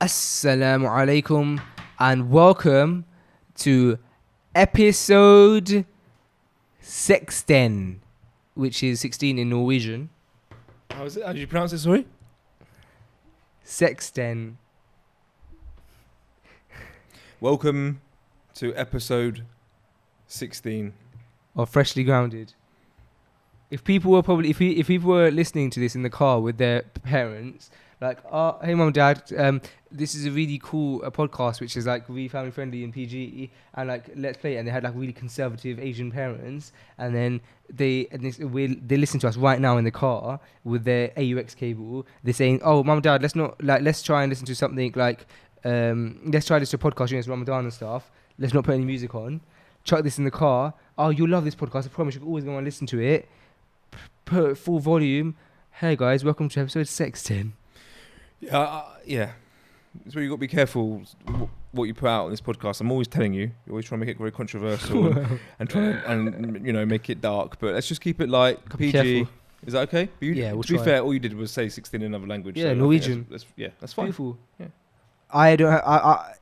Assalamu alaikum and welcome to episode 16, which is 16 in Norwegian. How is it? How did you pronounce it, sorry? 16. Welcome to episode 16. Of Freshly Grounded. If people were listening to this in the car with their parents, like, hey mum, dad, this is a really cool podcast which is like really family friendly and PG, and like let's play it, and they had like really conservative Asian parents, and then they listen to us right now in the car with their AUX cable. They're saying, oh mum, dad, let's try and listen to something like let's try this to a podcast, it's Ramadan and stuff, let's not put any music on, chuck this in the car. Oh, you'll love this podcast, I promise, you're always going to listen to it. Put full volume. Hey guys, welcome to episode 16. Yeah. So you got to be careful what you put out on this podcast. I'm always telling you, you're always trying to make it very controversial and try and make it dark. But let's just keep it like PG. Careful. Is that okay? We'll to be fair, all you did was say 16 in another language. Yeah, so Norwegian. That's fine. Beautiful. Yeah.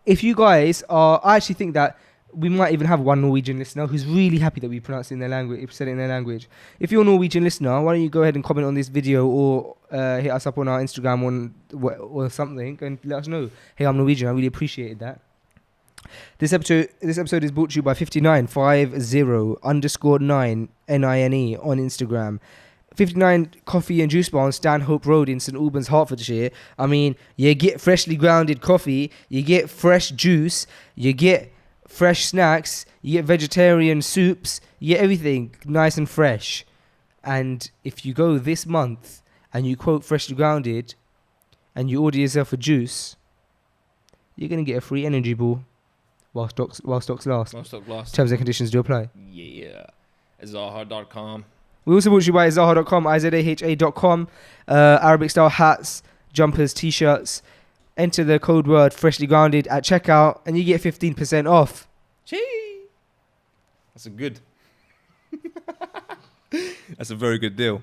If you guys are, I actually think that we might even have one Norwegian listener who's really happy that we pronounced it in their language, said it in their language. If you're a Norwegian listener, why don't you go ahead and comment on this video or hit us up on our Instagram or something and let us know. Hey, I'm Norwegian. I really appreciated that. This episode is brought to you by 5950_9 NINE on Instagram. 59 Coffee and Juice Bar on Stanhope Road in St Albans, Hertfordshire. I mean, you get freshly grounded coffee, you get fresh juice, you get fresh snacks, you get vegetarian soups, you get everything nice and fresh. And if you go this month and you quote Freshly Grounded and you order yourself a juice, you're going to get a free energy ball while stocks last. Terms and conditions do apply. Yeah. Zaha.com. We also brought you by Zaha.com, IZAHA.com, Arabic style hats, jumpers, t-shirts. Enter the code word Freshly Grounded at checkout and you get 15% off. Chee! That's a very good deal.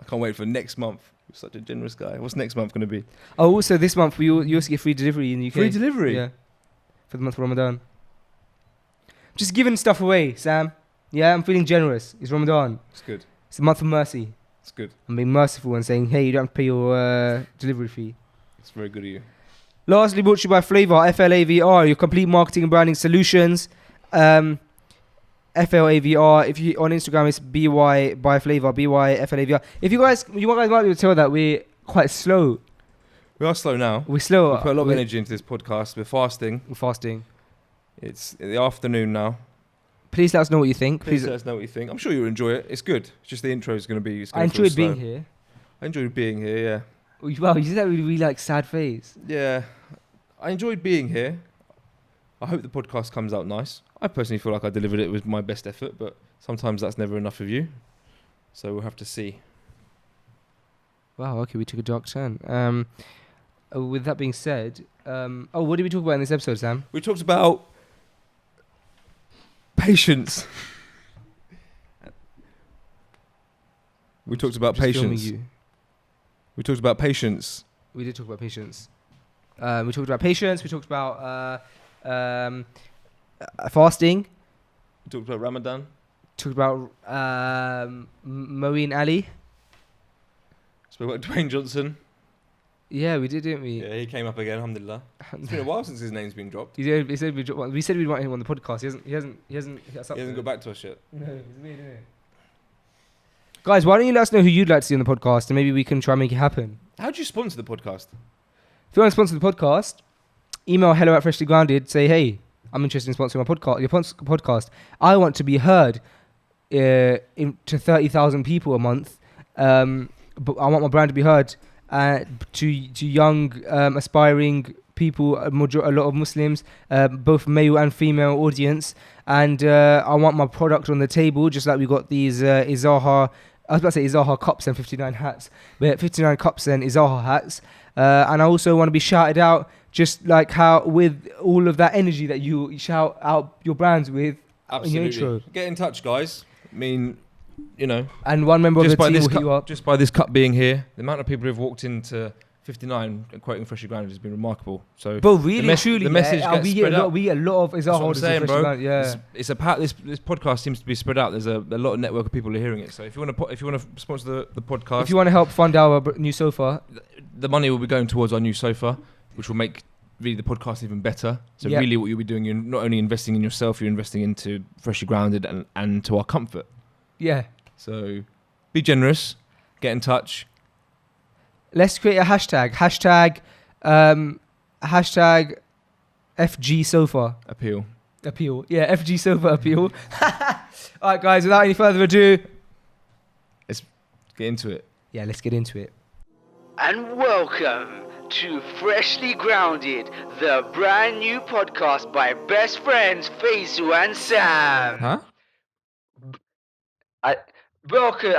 I can't wait for next month. You're such a generous guy. What's next month going to be? Oh, also this month you also get free delivery in the UK. Free delivery? Yeah. For the month of Ramadan. Just giving stuff away, Sam. Yeah, I'm feeling generous. It's Ramadan. It's good. It's a month of mercy. It's good. I'm being merciful and saying, hey, you don't have to pay your delivery fee. It's very good of you. Lastly, brought to you by Flavor, FLAVR, your complete marketing and branding solutions. FLAVR. If you on Instagram, it's BY by Flavor, BY FLAVR. If you guys might be able to tell that we're quite slow. We are slow now. We're slow. We put a lot of energy into this podcast. We're fasting. It's in the afternoon now. Please let us know what you think. Please let us know what you think. I'm sure you'll enjoy it. It's good. It's just the intro is going to be. I enjoyed being here. I enjoyed being here. Yeah. Wow, you did that with a really like sad face. Yeah, I enjoyed being here. I hope the podcast comes out nice. I personally feel like I delivered it with my best effort, but sometimes that's never enough of you. So we'll have to see. Wow, okay, we took a dark turn. With that being said, what did we talk about in this episode, Sam? We talked about patience. We talked about patience. We talked about patience. We did talk about patience. We talked about patience. We talked about fasting. We talked about Ramadan. Talked about Moeen Ali. Spoke about Dwayne Johnson. Yeah, we did, didn't we? Yeah, he came up again. Alhamdulillah. It's been a while since his name's been dropped. We said we'd want him on the podcast. He hasn't got back to us yet. No, it's weird, isn't it? Guys, why don't you let us know who you'd like to see on the podcast, and maybe we can try and make it happen. How do you sponsor the podcast? If you want to sponsor the podcast, email hello@freshlygrounded. Say, hey, I'm interested in sponsoring your podcast. I want to be heard to 30,000 people a month. But I want my brand to be heard to young, aspiring people, a lot of Muslims, both male and female audience. And I want my product on the table, just like we got these Izaha. I was about to say Izaha cups and 59 hats, but 59 cups and Izaha hats. And I also want to be shouted out, just like how with all of that energy that you shout out your brands with. Absolutely. In your intro. Get in touch, guys. I mean, you know. And one member of the team will hit you up. Just by this cup being here, the amount of people who've walked into 59 quoting Freshly Grounded has been remarkable. So, bro, really, truly, the message gets we spread get out. we get a lot of That's what I'm saying, bro. Yeah, It's this podcast seems to be spread out. There's a lot of network of people who are hearing it. So if you want to sponsor the podcast, if you want to help fund our new sofa, the money will be going towards our new sofa, which will make really the podcast even better. So really, what you'll be doing, you're not only investing in yourself, you're investing into Freshly Grounded and to our comfort. Yeah. So be generous. Get in touch. Let's create a hashtag. Hashtag FG Sofa. Appeal. Yeah, FG Sofa appeal. All right, guys, without any further ado, Let's get into it. Yeah, let's get into it. And welcome to Freshly Grounded, the brand new podcast by best friends Faisu and Sam. Huh? I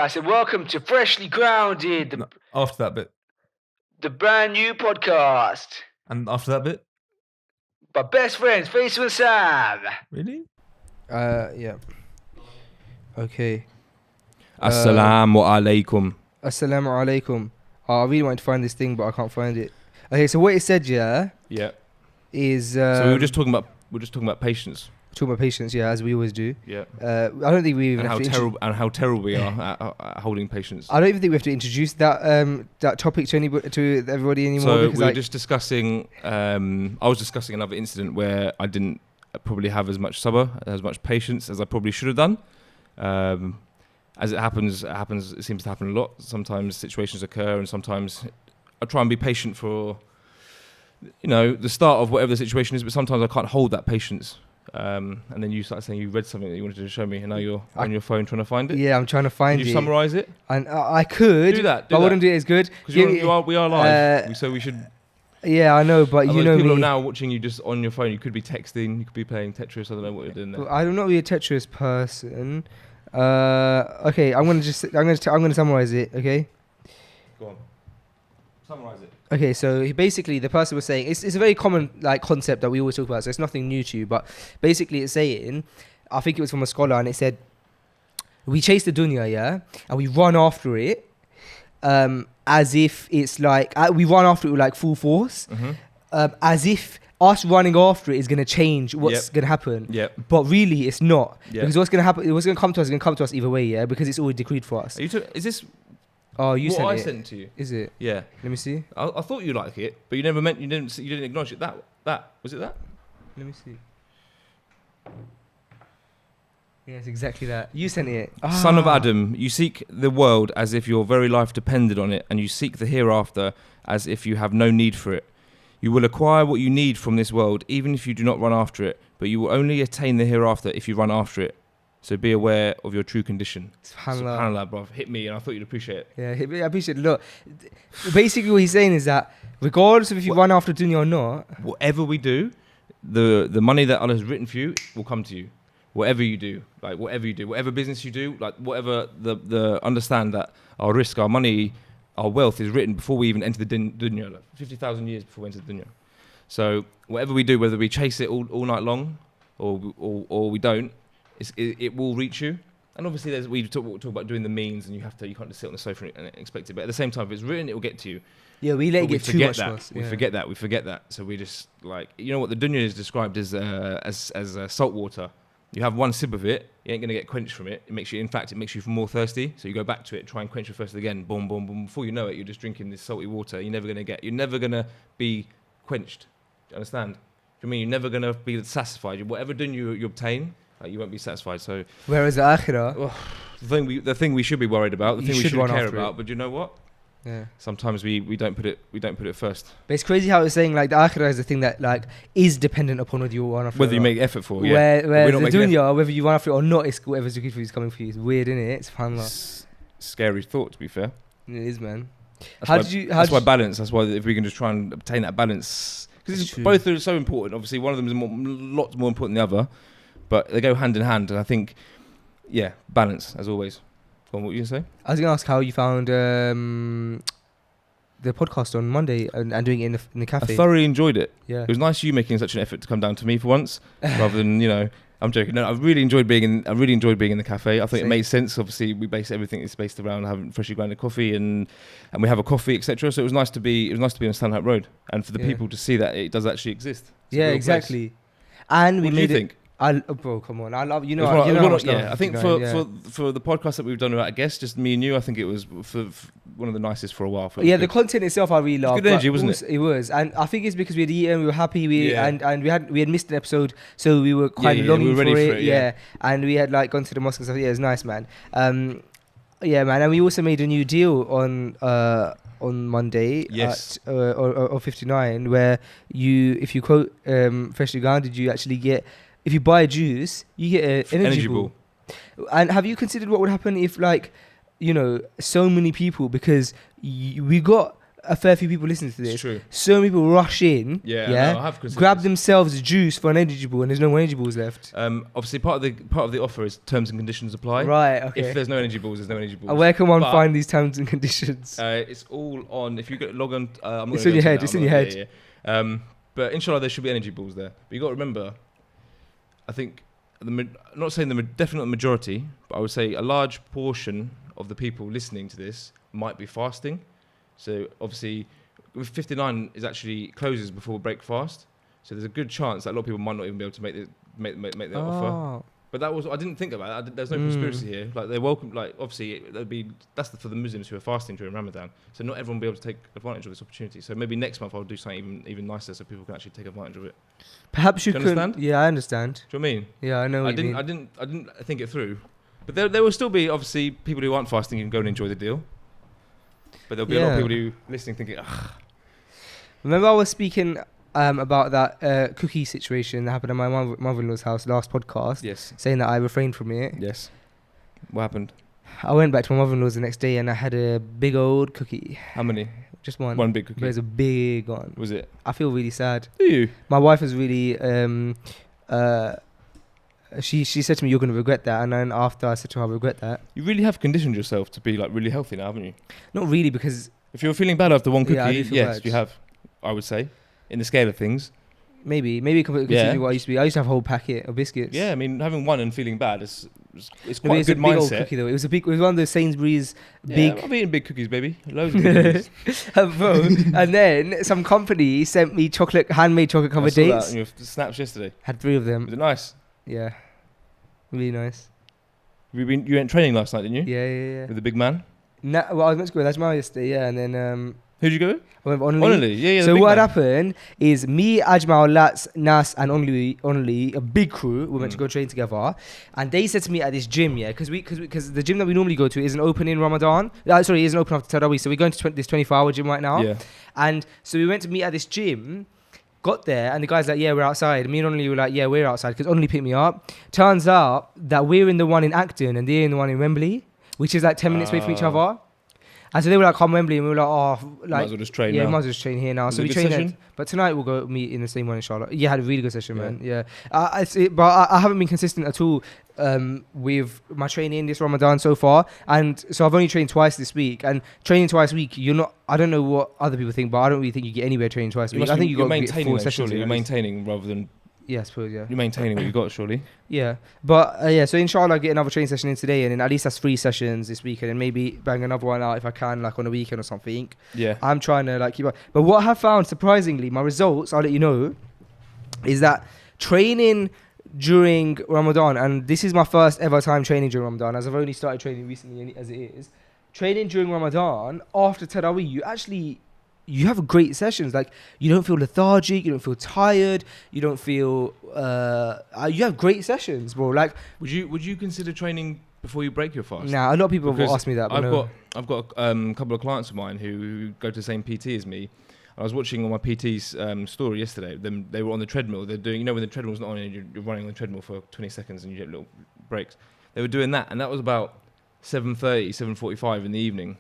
said welcome to Freshly Grounded, No, after that bit. the brand new podcast And after that bit? by best friends Faisu and Sam. Really? Yeah. Okay. Assalamu alaikum. Assalamu alaikum. I really wanted to find this thing, but I can't find it. Okay, so what it said, yeah, Yeah. is So we were just talking about patience. talking about patience, yeah, as we always do. Yeah. I don't think we even And have how terrible we are at holding patience. I don't even think we have to introduce that topic to everybody anymore. So because we were just discussing. I was discussing another incident where I didn't probably have as much sabr, as much patience as I probably should have done. As it happens. It seems to happen a lot. Sometimes situations occur, and sometimes I try and be patient for, the start of whatever the situation is. But sometimes I can't hold that patience. And then you started saying you read something that you wanted to show me, and now you're on your phone trying to find it. Yeah, I'm trying to find it. Can you summarise it? And I could Do that. but I wouldn't do it as good. Because we are live, so we should. Yeah, I know, but you know people me. are now watching you just on your phone. You could be texting. You could be playing Tetris. I don't know what you're doing there. I'm not really a Tetris person. Okay, I'm gonna summarize it. Okay. Go on. Summarise it. Okay, so basically the person was saying it's a very common concept that we always talk about, so it's nothing new to you. But basically, it's saying, I think it was from a scholar, and it said we chase the dunya, yeah, and we run after it, as if it's like we run after it with like full force, as if us running after it is going to change what's going to happen. Yep. But really, it's not. Yep. Because what's going to happen, what's going to come to us is going to come to us either way, yeah? Because it's already decreed for us. Is this Oh, you what sent I it. sent to you? Is it? Yeah. Let me see. I thought you liked it, but you didn't acknowledge it. That was it. That. Let me see. Yes, exactly that. You sent it. Son of Adam, you seek the world as if your very life depended on it, and you seek the hereafter as if you have no need for it. You will acquire what you need from this world, even if you do not run after it, but you will only attain the hereafter if you run after it. So be aware of your true condition. SubhanAllah, bro. Hit me, and I thought you'd appreciate it. Yeah, I appreciate it. Look, basically what he's saying is that regardless of if you run after dunya or not, whatever we do, the money that Allah has written for you will come to you. Whatever you do, whatever business you do, whatever the understand that our risk, our money, our wealth is written before we even enter the dunya, 50,000 years before we enter the dunya. So whatever we do, whether we chase it all night long or we don't, it will reach you. And obviously we talk about doing the means, and you can't just sit on the sofa and expect it. But at the same time, if it's written, it will get to you. Yeah, we let it get too much to us. We forget that. So we just what the dunya is described as salt water. You have one sip of it, you ain't gonna get quenched from it. It makes you more thirsty. So you go back to it, try and quench your thirst again. Boom, boom, boom. Before you know it, you're just drinking this salty water. You're never gonna be quenched. Do you understand? Do you mean you're never gonna be satisfied? Whatever dunya you obtain, you won't be satisfied. So whereas the akhirah, the thing we should be worried about, the thing we should care about. But you know what? Yeah. Sometimes we don't put it first. But it's crazy how it's saying the akhirah is the thing that is dependent upon whether you run after whether it you or make effort for. Where the dunya, whether you run after it or not, it's whatever's good for you is coming for you. It's weird, isn't it? It's fun. Scary thought, to be fair. It is, man. That's why balance. That's why if we can just try and obtain that balance, because both are so important. Obviously, one of them is lots more important than the other, but they go hand in hand. And I think, balance as always. What were you gonna say? I was gonna ask how you found the podcast on Monday and doing it in the cafe. I thoroughly enjoyed it. Yeah, it was nice you making such an effort to come down to me for once, rather than I'm joking. No, I really enjoyed being in the cafe. I think Same. it made sense. Obviously, everything is based around having freshly grounded coffee, and we have a coffee, etc. So it was nice to be on Stanhope Road, and for the people to see that it does actually exist. It's a real exactly. And place. we What do you made think? Bro, come on! I love you know. It was You know how much love I think for the podcast that we've done without a guest, just me and you, I think it was for one of the nicest for a while. Yeah, the content itself I really loved. Good energy, wasn't it? It was, and I think it's because we had eaten, we were happy, and we had missed an episode, so we were kind of longing we were ready for it. Yeah, and we had like gone to the mosque and stuff. Yeah, it was nice, man. Yeah, man, and we also made a new deal on Monday at 59, where if you quote freshly grounded, you actually get. If you buy a juice, you get an energy ball. And have you considered what would happen if, like, you know, so many people, because we got a fair few people listening to this. It's true. So many people rush in, No, I have considered grab this. themselves a juice for an energy ball, and there's no energy balls left. Obviously, part of the offer is terms and conditions apply. Right. Okay. If there's no energy balls, there's no energy balls. And where can one find these terms and conditions? It's all on. If you log on, I'm not It's gonna in your go head. into It's it in now, your head. Yeah. But inshallah, there should be energy balls there. But you got to remember, I think I'm not saying definitely not the majority, but I would say a large portion of the people listening to this might be fasting. So obviously, with 59 is actually closes before break fast. So there's a good chance that a lot of people might not even be able to make the offer. But I didn't think about that. There's no conspiracy here. Like, they're welcome. Like, obviously, for the Muslims who are fasting during Ramadan. So not everyone will be able to take advantage of this opportunity. So maybe next month I'll do something even nicer, so people can actually take advantage of it. Perhaps you Do you could. understand? Yeah, I understand. Do you know what I mean? Yeah, I know. I didn't think it through. But there will still be, obviously, people who aren't fasting who can go and enjoy the deal. But there'll be a lot of people who listening thinking, ugh. Remember I was speaking about that cookie situation that happened at my mother-in-law's house last podcast. Yes. Saying that I refrained from it. Yes. What happened? I went back to my mother-in-law's the next day and I had a big old cookie. How many? Just one. One big cookie. But it's a big one. Was it? I feel really sad. Do you? My wife was really she said to me, "You're going to regret that," and then after I said to her, "I regret that." You really have conditioned yourself to be like really healthy now, haven't you? Not really, because If you're feeling bad after one cookie, Yeah, I do feel yes, bad. you have. I would say, in the scale of things. maybe considering what I used to be. I used to have a whole packet of biscuits. Yeah, I mean, having one and feeling bad is Maybe quite a it's good a big old mindset. cookie though. It was one of those Sainsbury's Yeah, big. I've eaten big cookies, baby. Loads of big cookies. Bro, and then some company sent me handmade chocolate I covered saw that dates. on your snaps yesterday. Had 3 of Was them. it nice? Yeah, really nice. You went training last night, didn't you? Yeah. With the big man. Well, I was meant to go with Ajmal yesterday. Yeah, and then Who'd you go with? I went with Only. Honestly, yeah. So what happened is me, Ajmal, Lats, Nas, and Only, a big crew, we went to go train together, and they said to me at this gym, yeah, because the gym that we normally go to isn't open in Ramadan. Isn't open after Tarawih. So we're going to this 24-hour gym right now. Yeah. And so we went to meet at this gym. Got there and the guy's like, "Yeah, we're outside." Me and Only were like, "Yeah, we're outside," because Only picked me up. Turns out that we're in the one in Acton and they're in the one in Wembley, which is like 10 minutes away from each other. And so they were like, "Come Wembley," and we were like, "Oh, like, might as well just train yeah, now. might as well just train here now." Was So it a we good trained session? but tonight we'll go meet in the same one in Charlotte. Yeah, had a really good session, man. Yeah, but I haven't been consistent at all with my training this Ramadan so far, and so I've only trained twice this week. And training twice a week, you're not. I don't know what other people think, but I don't really think you get anywhere training twice a week. I think you're got maintaining 4 that, sessions. surely. in You're at least. maintaining rather than Yeah, I suppose. Yeah. you're maintaining what you got, surely. Yeah, but so inshallah I get another training session in today, and then at least that's 3 sessions this weekend, and maybe bang another one out if I can, like on a weekend or something. Yeah. I'm trying to like keep up. But what I have found, surprisingly, my results, I'll let you know, is that training during Ramadan, and this is my first ever time training during Ramadan, as I've only started training recently as it is, training during Ramadan after Tarawih, you have great sessions. Like, you don't feel lethargic, you don't feel tired, you don't feel you have great sessions, bro. Like, Would you consider training before you break your fast? nah, a lot of people have Because asked me that, but I've got a couple of clients of mine who go to the same PT as me. I was watching on my PT's story yesterday. They were on the treadmill. They're doing, when the treadmill's not on and you're running on the treadmill for 20 seconds and you get little breaks. They were doing that, and that was about 7:30, 7:45 in the evening.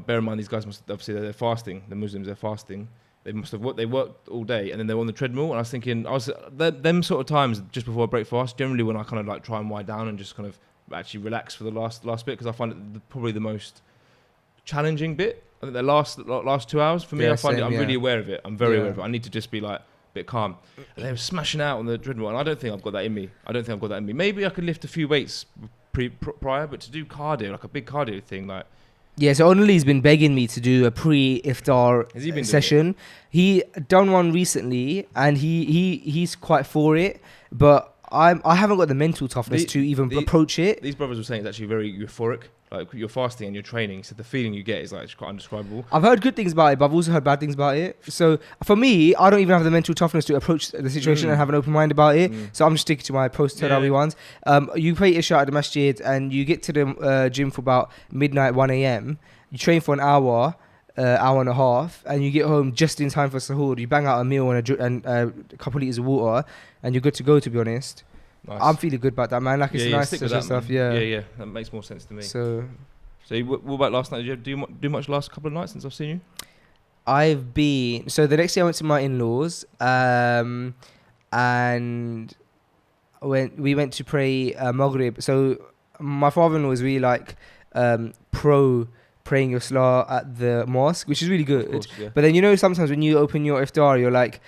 Bear in mind, these guys they're fasting. The Muslims, they're fasting. They worked all day, and then they were on the treadmill. And I was thinking, them sort of times just before I break fast, generally when I kind of like try and wind down and just kind of actually relax for the last bit, because I find it probably the most challenging bit. I think the last 2 hours for me, Yeah, I find same, I'm yeah. really aware of it. I'm very Yeah. aware of it. I need to just be like bit calm. And they were smashing out on the treadmill, and I don't think I've got that in me. Maybe I could lift a few weights prior, but to do cardio, like a big cardio thing, like. Yeah, so Onali's been begging me to do a pre-iftar session. He done one recently, and he's quite for it, but I haven't got the mental toughness to even approach it. These brothers were saying it's actually very euphoric. Like you're fasting and you're training, so the feeling you get is like quite undescribable. I've heard good things about it, but I've also heard bad things about it. So for me, I don't even have the mental toughness to approach the situation and have an open mind about it. So I'm just sticking to my post-Tarawih ones. You pray Isha at the masjid and you get to the gym for about midnight, 1 a.m. You train for an hour and a half, and you get home just in time for sahur. You bang out a meal and a couple of litres of water, and you're good to go, to be honest. Nice. I'm feeling good about that, man. Like, it's nice stuff. Yeah, that makes more sense to me. So what about last night? Did you do much last couple of nights since I've seen you? I've been. So the next day I went to my in-laws, and we went to pray Maghrib. So my father-in-law is really like pro praying your salah at the mosque, which is really good. Course, yeah. But then sometimes when you open your iftar, you're like,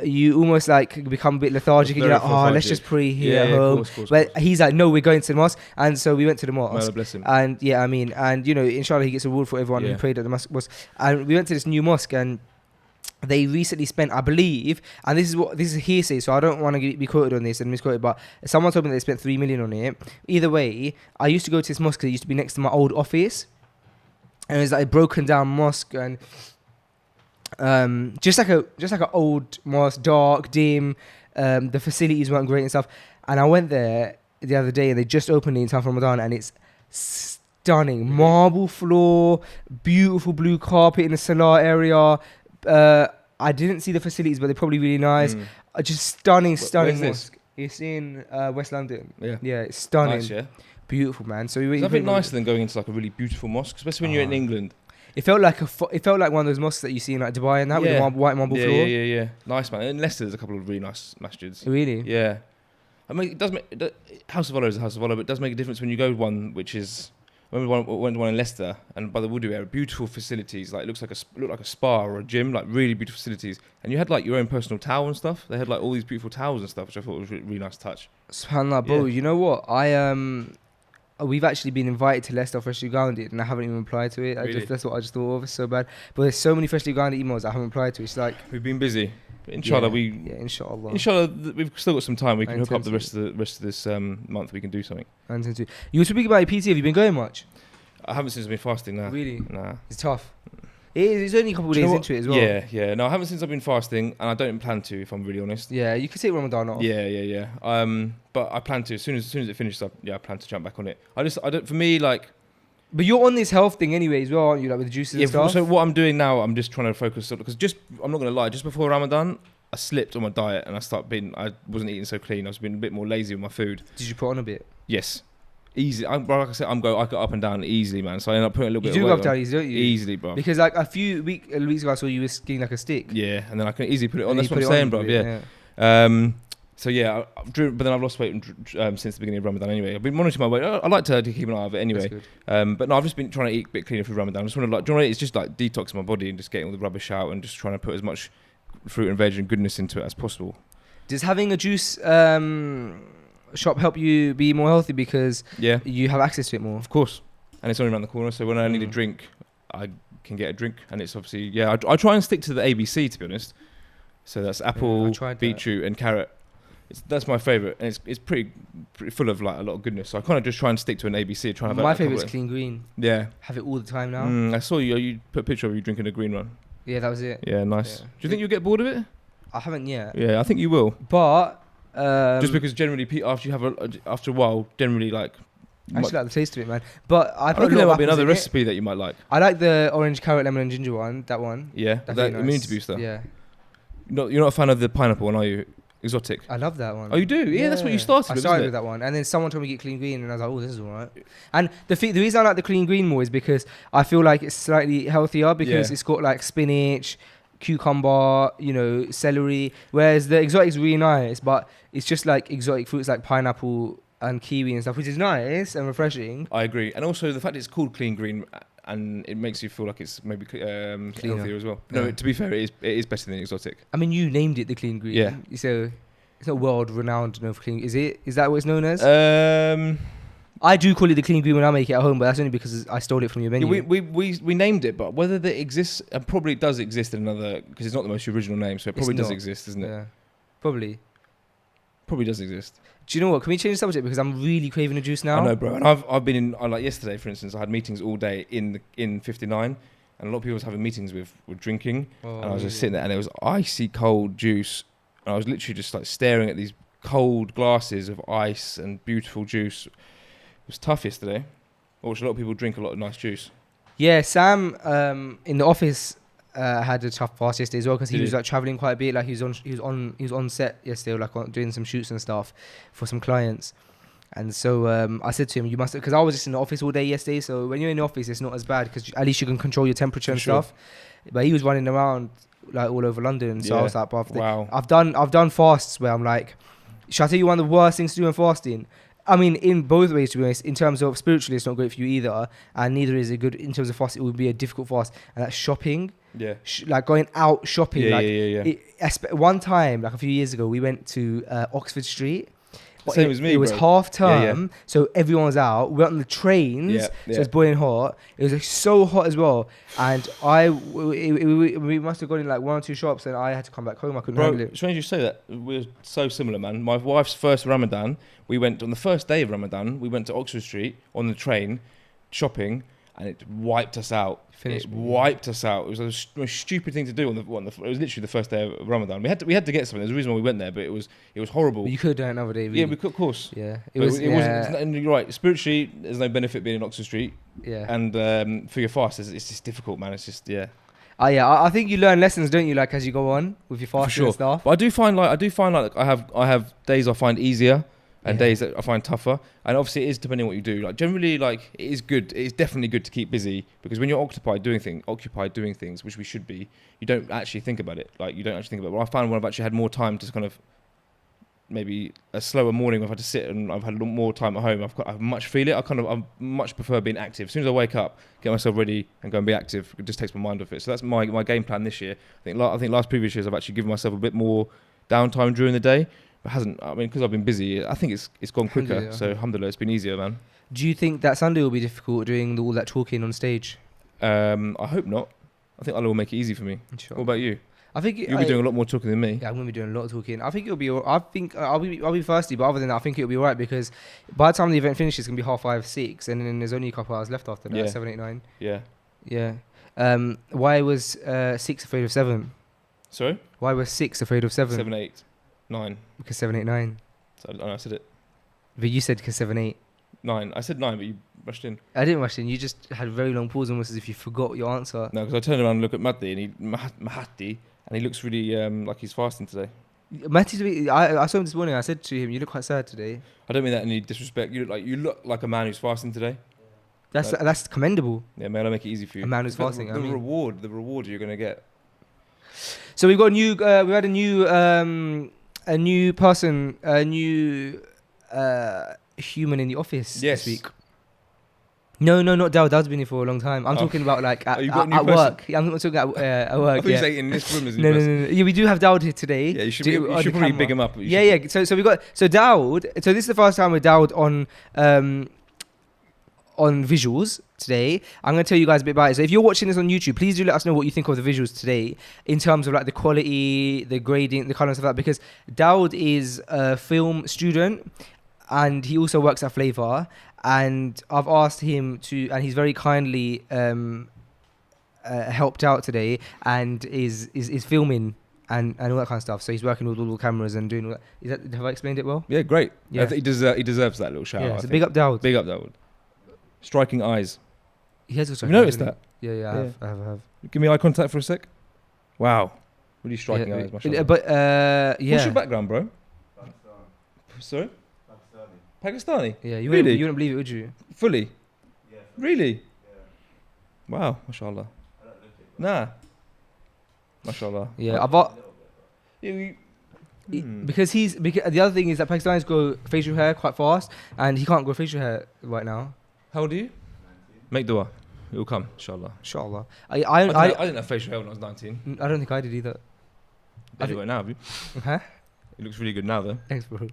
you almost like become a bit lethargic and you're like, let's just pray here at home. Of course. But he's like, no, we're going to the mosque. And so we went to the mosque. Allah bless him. And inshallah he gets a reward for everyone who prayed at the mosque. And we went to this new mosque, and they recently spent, I believe, and this is hearsay, so I don't want to be quoted on this and misquoted, but someone told me they spent 3 million on it. Either way, I used to go to this mosque, it used to be next to my old office, and it was like a broken down mosque, and just like an old mosque, dark, dim. The facilities weren't great and stuff. And I went there the other day, and they just opened it in time for Ramadan, and it's stunning. Marble floor, beautiful blue carpet in the salah area. I didn't see the facilities, but they're probably really nice. Just stunning mosque. It's in West London. Yeah, it's stunning. Nice, yeah. Beautiful, man. So it's nothing nicer than going into like a really beautiful mosque, especially when you're in England. It felt like one of those mosques that you see in like Dubai and that with the white marble floor. Yeah. Nice, man. In Leicester, there's a couple of really nice masjids. Really? Yeah. I mean, it does make House of Allah is a House of Allah, but it does make a difference when you go one which is. When we went to one in Leicester and by the wudu area, beautiful facilities. Like it looked like a spa or a gym, like really beautiful facilities. And you had like your own personal towel and stuff. They had like all these beautiful towels and stuff, which I thought was a really nice touch. SubhanAllah, bro. You know what? We've actually been invited to Leicester Freshly Grounded, and I haven't even replied to it. Really? That's what I just thought of. It's so bad. But there's so many Freshly Grounded emails I haven't replied to. It's like we've been busy. But inshallah, inshallah, we've still got some time. We can hook up the rest of this month. We can do something. You were speaking about your PT. Have you been going much? I haven't since I've been fasting now. Really? Nah. It's tough. It's only a couple of days into it as well. Yeah. No, I haven't since I've been fasting, and I don't plan to, if I'm really honest. Yeah, you could take Ramadan off. Yeah. But I plan to as soon as it finishes up. Yeah, I plan to jump back on it. I don't. For me, like. But you're on this health thing anyway as well, aren't you? Like with the juices and stuff. So what I'm doing now, I'm just trying to focus on, because I'm not gonna lie, just before Ramadan, I slipped on my diet and I wasn't eating so clean. I was being a bit more lazy with my food. Did you put on a bit? Yes. Easy. Like I said, I go up and down easily, man. So I end up putting a little bit of weight on. You do go up down easy, don't you? Easily, bro. Because like a few weeks ago, I saw you were skiing like a stick. Yeah, and then I can easily put it on. That's what I'm saying, bro. Yeah. So yeah, but then I've lost weight since the beginning of Ramadan anyway. I've been monitoring my weight. I like to keep an eye on it anyway. But no, I've just been trying to eat a bit cleaner for Ramadan. I just want to do you know what it's just like detoxing my body and just getting all the rubbish out and just trying to put as much fruit and veg and goodness into it as possible. Does having a juice shop help you be more healthy because you have access to it more? Of course, and it's only around the corner. So when I need a drink, I can get a drink, and it's obviously I try and stick to the ABC, to be honest. So that's apple, beetroot, and carrot. That's my favourite, and it's pretty full of like a lot of goodness. So I kind of just try and stick to an ABC. Try and have my favourite is clean green. Yeah, have it all the time now. I saw you put a picture of you drinking a green one. Yeah, that was it. Yeah, nice. Do you think you'll get bored of it? I haven't yet. Yeah, I think you will. But just because generally after a while, generally like. I actually like the taste of it, man. But I reckon there might be another recipe that you might like. I like the orange, carrot, lemon, and ginger one. That one. Yeah, that immunity booster. Yeah. You're not a fan of the pineapple one, are you? Exotic. I love that one. Oh, you do? Yeah, that's what you started with. I started with that one, and then someone told me to get clean green, and I was like, oh, this is alright. And the reason I like the clean green more is because I feel like it's slightly healthier because it's got like spinach, cucumber, celery. Whereas the exotic is really nice, but it's just like exotic fruits like pineapple and kiwi and stuff, which is nice and refreshing. I agree, and also the fact it's called clean green, and it makes you feel like it's maybe Cleaner. healthier as well. No, Yeah. to be fair, it is better than exotic. I mean, you named it the clean green. Yeah. So it's not world renowned known for clean. Is it? Is that what it's known as? I do call it the clean green when I make it at home, but that's only because I stole it from your menu. Yeah, we named it, but whether that exists, and probably does exist in another, because it's not the most original name, so it probably does not. exist, isn't it? Yeah, probably. Probably does exist. Do you know what? Can we change the subject because I'm really craving a juice now? I know, bro. And I've been in, like yesterday, for instance, I had meetings all day in 59, and a lot of people was having meetings with drinking, and I was just sitting there, and it was icy cold juice, and I was literally just like staring at these cold glasses of ice and beautiful juice. It was tough yesterday. I watched a lot of people drink a lot of nice juice. Yeah, Sam in the office had a tough fast yesterday as well because he Did was he? like traveling quite a bit. Like he was on set yesterday, like doing some shoots and stuff for some clients. And so I said to him, you must, because I was just in the office all day yesterday. So when you're in the office, it's not as bad because at least you can control your temperature For and sure. stuff. But he was running around like all over London. So I Yeah. was like, bruv, Wow. I've done fasts where I'm like, should I tell you one of the worst things to do in fasting? I mean, in both ways, to be honest. In terms of spiritually, it's not great for you either, and neither is it good in terms of fast. It would be a difficult fast, and that's shopping. Yeah. Like going out shopping. Yeah, like yeah. one time, like a few years ago, we went to Oxford Street. Same as me, It was bro. half term, Yeah, yeah. so everyone was out. We went on the trains, Yeah, so yeah. it's boiling hot. It was like, so hot as well, and we must have gone in like one or two shops, and I had to come back home. I couldn't handle Bro, it. strange you say that. We're so similar, man. My wife's first Ramadan, we went on the first day of Ramadan, we went to Oxford Street on the train, shopping, and it wiped us out. Finished It me. wiped us out. It was the most stupid thing to do it was literally the first day of Ramadan. We had to get something. There's a reason why we went there, but it was horrible. But you could have done it another day. Really. Yeah, we could, of course. Yeah, It wasn't. And you're right. Spiritually, there's no benefit being in Oxford Street, Yeah. and for your fast, it's just difficult, man. It's just I think you learn lessons, don't you? Like as you go on with your fasting sure. and stuff. But I do find like I have days I find easier and Yeah. days that I find tougher. And obviously it is depending on what you do. Like generally, like it is good. It is definitely good to keep busy because when you're occupied doing things, which we should be, you don't actually think about it. Like you don't actually think about it. Well, I found when I've actually had more time to kind of maybe a slower morning, I've had to sit and I've had a lot more time at home. I much feel it. I much prefer being active. As soon as I wake up, get myself ready and go and be active. It just takes my mind off it. So that's my game plan this year. I think last previous years I've actually given myself a bit more downtime during the day. But hasn't. I mean, because I've been busy, I think it's gone quicker. Alhamdulillah. So alhamdulillah, it's been easier, man. Do you think that Sunday will be difficult doing all that talking on stage? I hope not. I think Allah will make it easy for me. Sure. What about you? I think You'll be doing a lot more talking than me. Yeah, I'm gonna be doing a lot of talking. I think it'll be. I think I'll be thirsty, but other than that, I think it'll be alright because by the time the event finishes, it's gonna be 5:30, 6, and then there's only a couple hours left after that. Yeah. 7, 8, 9. Yeah. Yeah. Why was 6 afraid of 7? Sorry? Why was 6 afraid of 7? 7, 8, 9. Because 7, 8, 9. So I said it. But you said because 7, 8. 9. I said 9, but you rushed in. I didn't rush in. You just had a very long pause, almost as if you forgot your answer. No, because I turned around and looked at Mahdi, and he looks really like he's fasting today. Matty, I saw him this morning. I said to him, "You look quite sad today." I don't mean that in any disrespect. You look like a man who's fasting today. That's commendable. Yeah, may Allah make it easy for you. A man who's fasting, The I mean. reward you're gonna get. So we've got a new. We had a new person, a new human in the office Yes. this week. No, not Dal. Dal's been here for a long time. I'm talking about like at, you've got a new at person? work. Yeah, I'm not talking at I work. thought you Yeah. say in this room as a No. person. Yeah, we do have Dowd here today. Yeah, you should, on you the should probably camera. big him up. You Yeah, should- yeah. So we got Dowd. So this is the first time with Dowd on visuals today. I'm going to tell you guys a bit about it. So if you're watching this on YouTube, please do let us know what you think of the visuals today in terms of like the quality, the grading, the color and stuff like that. Because Dowd is a film student and he also works at Flavor. And I've asked him to, and he's very kindly helped out today and is filming and all that kind of stuff. So he's working with all the cameras and doing all that. Have I explained it well? Yeah, great. Yeah. I think he deserves that little shout out. Yeah, I so think. big up Dowd. Big up, Dawood. Striking eyes. He has also You noticed that? Yeah, I have. Give me eye contact for a sec. Wow. Really striking eyes, mashallah. But yeah. What's your background, bro? Sorry? Pakistani? Yeah, you Really? wouldn't believe it, would you? Fully? Yeah. Really? Yeah. Wow, mashallah. Nah. Mashallah. Yeah, I've Yeah, because the other thing is that Pakistanis grow facial hair quite fast, and he can't grow facial hair right now. How old are you? Make dua. It'll come, inshallah. Inshallah. I didn't have facial hair when I was 19. I don't think I did either. I do it now, have you? Huh? It looks really good now, though. Thanks, bro.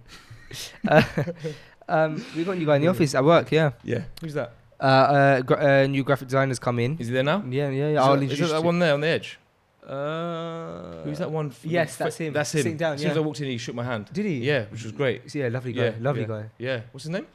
We got you guy in the office at work, yeah. Yeah. Who's that? New graphic designers come in. Is he there now? Yeah. Is that one there on the edge? Who's that one? Yes, that's him. That's him. Sitting down, As soon as I walked in, he shook my hand. Did he? Yeah, which was great. Yeah, lovely guy. Lovely guy. Yeah. What's his name?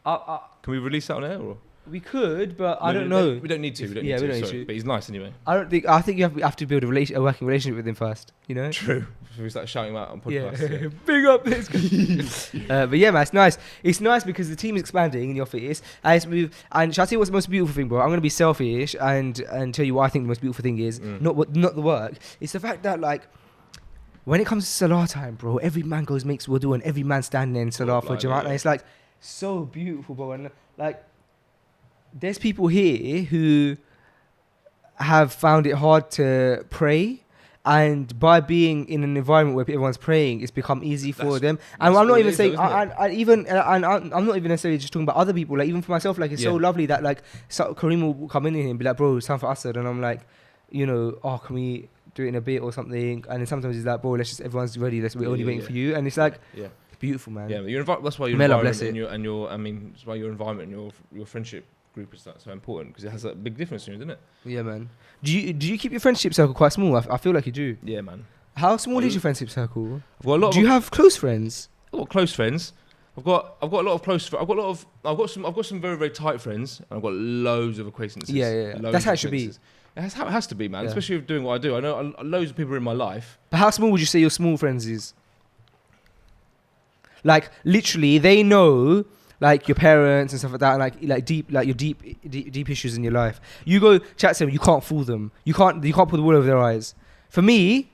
Can we release that on air? Or? We could, but I don't know. We don't need to. We don't need to. But he's nice anyway. I think you have to build a working relationship with him first. You know. True. So we start shouting him out on podcasts. Yeah. Big up this guy. But yeah, man, it's nice. It's nice because the team is expanding in the office. And shall I tell you what's the most beautiful thing, bro? I'm gonna be selfish and tell you what I think the most beautiful thing is. Not the work. It's the fact that like. When it comes to Salah time, bro, every man makes wudu and every man standing there in Salah for Jamaat. And it's like so beautiful, bro. And like, there's people here who have found it hard to pray, and by being in an environment where everyone's praying, it's become easy for them. And I'm not even saying, I'm not even necessarily just talking about other people. Like even for myself, like it's so lovely that like Kareem will come in here and be like, bro, it's time for Asad, and I'm like, can we do it in a bit or something? And then sometimes it's like, bro, everyone's ready. We're only waiting for you, and it's like, beautiful, man. Yeah, that's why your environment that's why your environment and your friendship group is so important, because it has a big difference in you, doesn't it? Yeah, man. Do you keep your friendship circle quite small? I feel like you do. Yeah, man. How small is your friendship circle? Do you have close friends? I've got close friends. I've got a lot of close. I've got some very, very tight friends, and I've got loads of acquaintances. Yeah. That's how it should be. That's how it has to be, man. Yeah. Especially with doing what I do. I know loads of people in my life. But how small would you say your small friends is? Like literally, they know like your parents and stuff like that, and like your deep issues in your life. You go chat to them, you can't fool them. You can't put the wool over their eyes. For me,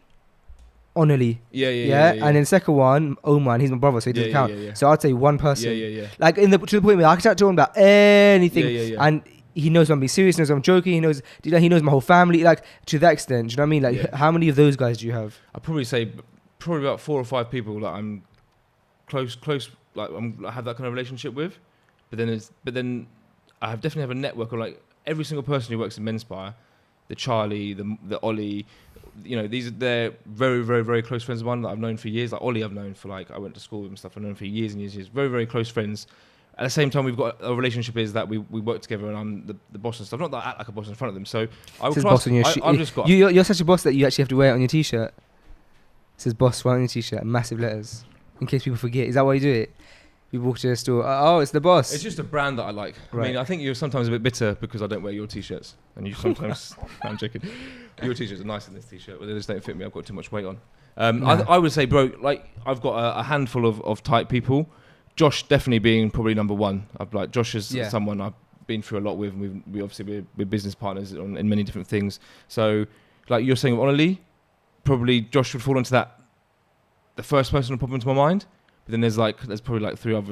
Onali. Yeah. And then second one, Oman, he's my brother, so he doesn't count. Yeah. So I'd say one person. Yeah. Like to the point where I can chat to him about anything, and he knows I'm being serious, knows I'm joking, he knows my whole family, like to that extent. Do you know what I mean? Like how many of those guys do you have? I'd probably say about 4 or 5 people that I'm close, like I have that kind of relationship with. But then I definitely have a network of like every single person who works in Menspire, the Charlie, the Ollie, they're very, very, very close friends of mine that I've known for years. Like Ollie, I've known for like I went to school with and stuff. I've known for years and years. Very, very close friends. At the same time, we've got a relationship is that we work together, and I'm the boss and stuff. Not that I act like a boss in front of them. So I've just got. You're such a boss that you actually have to wear it on your t-shirt. It says "boss" right on your t-shirt, massive letters, in case people forget. Is that why you do it? You walk to the store. It's the boss. It's just a brand that I like. Right. I mean, I think you're sometimes a bit bitter because I don't wear your t-shirts, and you sometimes. I'm joking. Your t-shirts are nice in this t-shirt, but they just don't fit me. I've got too much weight on. I would say, bro, like I've got a handful of tight people. Josh definitely being probably number one. Josh is someone I've been through a lot with, and we're business partners in many different things. So, like you're saying, Onali, probably Josh would fall into that. The first person to pop into my mind, but then there's probably like three or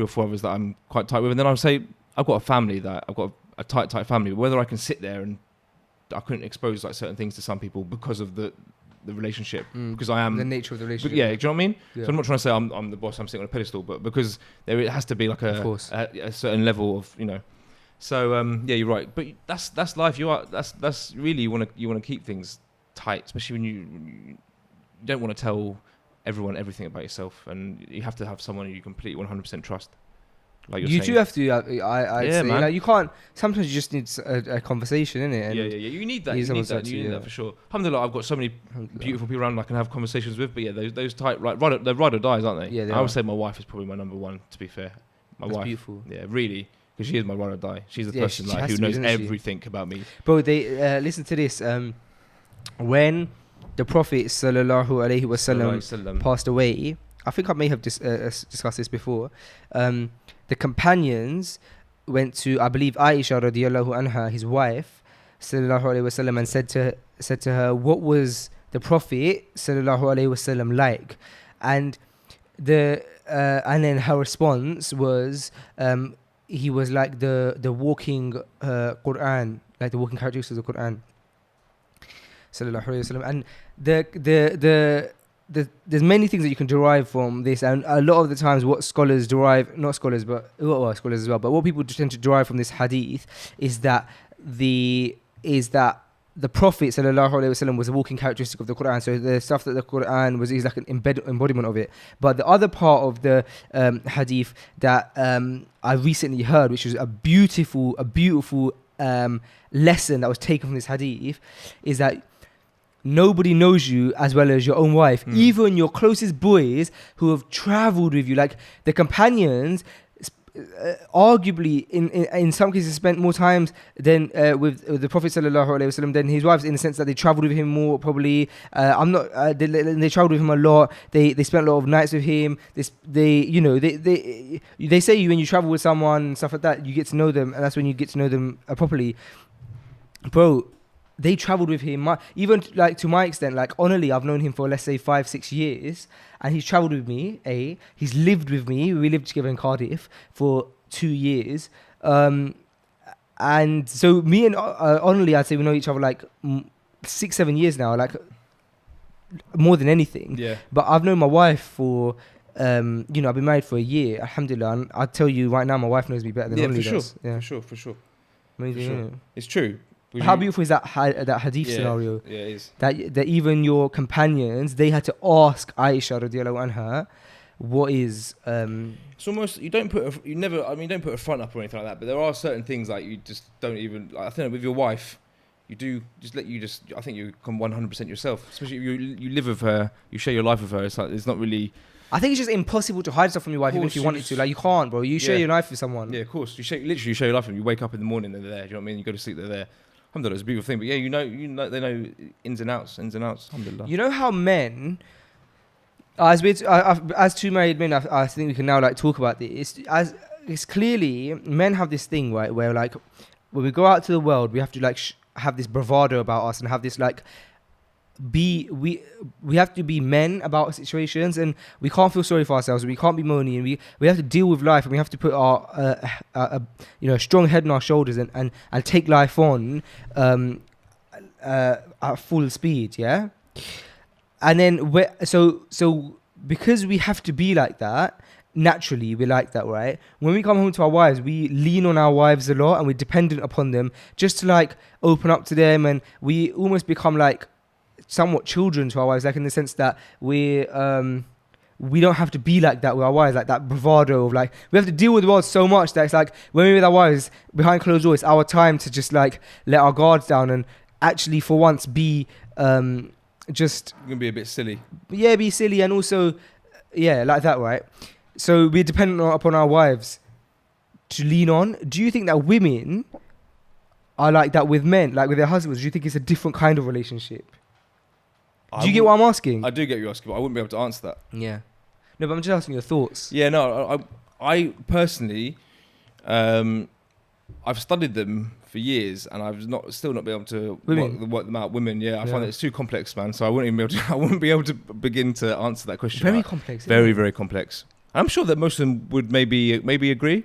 four others that I'm quite tight with, and then I would say I've got a family that I've got a tight family. But whether I can sit there and I couldn't expose like certain things to some people because of the relationship, because I am the nature of the relationship. But do you know what I mean? Yeah. So I'm not trying to say I'm the boss, I'm sitting on a pedestal, but because it has to be like a certain level of So you're right. But that's life. That's really you want to keep things tight, especially when you don't want to tell everyone everything about yourself, and you have to have someone who you completely 100% trust. Like you do have to. I'd say, man. Like you can't. Sometimes you just need a conversation, innit? Yeah. You need that. You need that for sure. Alhamdulillah, I've got so many beautiful people around I can have conversations with. But those tight, they're ride or dies, aren't they? Yeah, I would say my wife is probably my number one. To be fair, That's wife. Beautiful. Yeah, really, because she is my ride or die. She's the person who knows everything about me. Bro, they listen to this. When the Prophet sallallahu alaihi wasallam passed away, I think I may have discussed this before. The companions went to, I believe, Aisha radiallahu anha, his wife, sallallahu alaihi wasallam, and said to her, what was the Prophet sallallahu alaihi wasallam like? And then her response was, he was like the walking Quran, like the walking characteristics of the Quran, sallallahu alaihi wasallam. And there's many things that you can derive from this, and a lot of the times what scholars derive, not scholars, but scholars as well, but what people tend to derive from this hadith is that the Prophet sallallahu alaihi wasallam was a walking characteristic of the Quran. So the stuff that the Quran is like an embodiment of it. But the other part of the hadith that I recently heard, which was a beautiful lesson that was taken from this hadith, is that nobody knows you as well as your own wife. Even your closest boys who have traveled with you, like the companions, arguably in some cases spent more times than with the Prophet sallallahu alaihi wasallam than his wives, in the sense that they traveled with him more. Probably they traveled with him a lot. They spent a lot of nights with him. They say when you travel with someone and stuff like that, you get to know them, and that's when you get to know them properly, bro. They traveled with him, even like to my extent. Like honestly, I've known him for, let's say, 5-6 years, and he's traveled with me. He's lived with me. We lived together in Cardiff for 2 years, and so me and honestly, I'd say we know each other like 6-7 years now, like more than anything. Yeah. But I've known my wife for, I've been married for a year, alhamdulillah. And I'll tell you right now, my wife knows me better than Only does. For sure. Amazing, For sure. isn't it? It's true. How beautiful is that hadith scenario? Yeah, it is. That even your companions, they had to ask Aisha radiallahu anha, what is It's almost, you don't put a front up or anything like that, but there are certain things like you just don't even, like, I think with your wife, I think you come 100% yourself, especially if you live with her, you share your life with her. It's like, it's not really, I think it's just impossible to hide stuff from your wife, even if you wanted to. Like, you can't, bro. You share your life with someone. Yeah, of course. You share your life with them. You wake up in the morning, they're there. Do you know what I mean? You go to sleep, they're there. Alhamdulillah, it's a beautiful thing. But yeah, you know, they know ins and outs. Alhamdulillah. You know how men, as two married men, I think we can now like talk about this. As it's clearly, men have this thing, right, where like when we go out to the world, we have to like have this bravado about us and have this like we have to be men about situations, and we can't feel sorry for ourselves. We can't be moany, and we have to deal with life, and we have to put our strong head on our shoulders and take life on at full speed. Yeah, and then so because we have to be like that. Naturally, we're like that, right? When we come home to our wives, we lean on our wives a lot, and we're dependent upon them just to like open up to them, and we almost become like somewhat children to our wives, like in the sense that we don't have to be like that with our wives, like that bravado of like, we have to deal with the world so much that it's like when we're with our wives behind closed doors, it's our time to just like let our guards down and actually for once be just You're gonna be a bit silly. Yeah, be silly, and also like that, right? So we're dependent upon our wives to lean on. Do you think that women are like that with men, like with their husbands? Do you think it's a different kind of relationship? Do you get what I'm asking? I do get what you're asking, but I wouldn't be able to answer that. Yeah. No, but I'm just asking your thoughts. Yeah, no, I personally, I've studied them for years, and I've still not been able to work them out. Women, I find that it's too complex, man. So I wouldn't be able to begin to answer that question. Very complex. Very, very complex. I'm sure that most of them would maybe agree.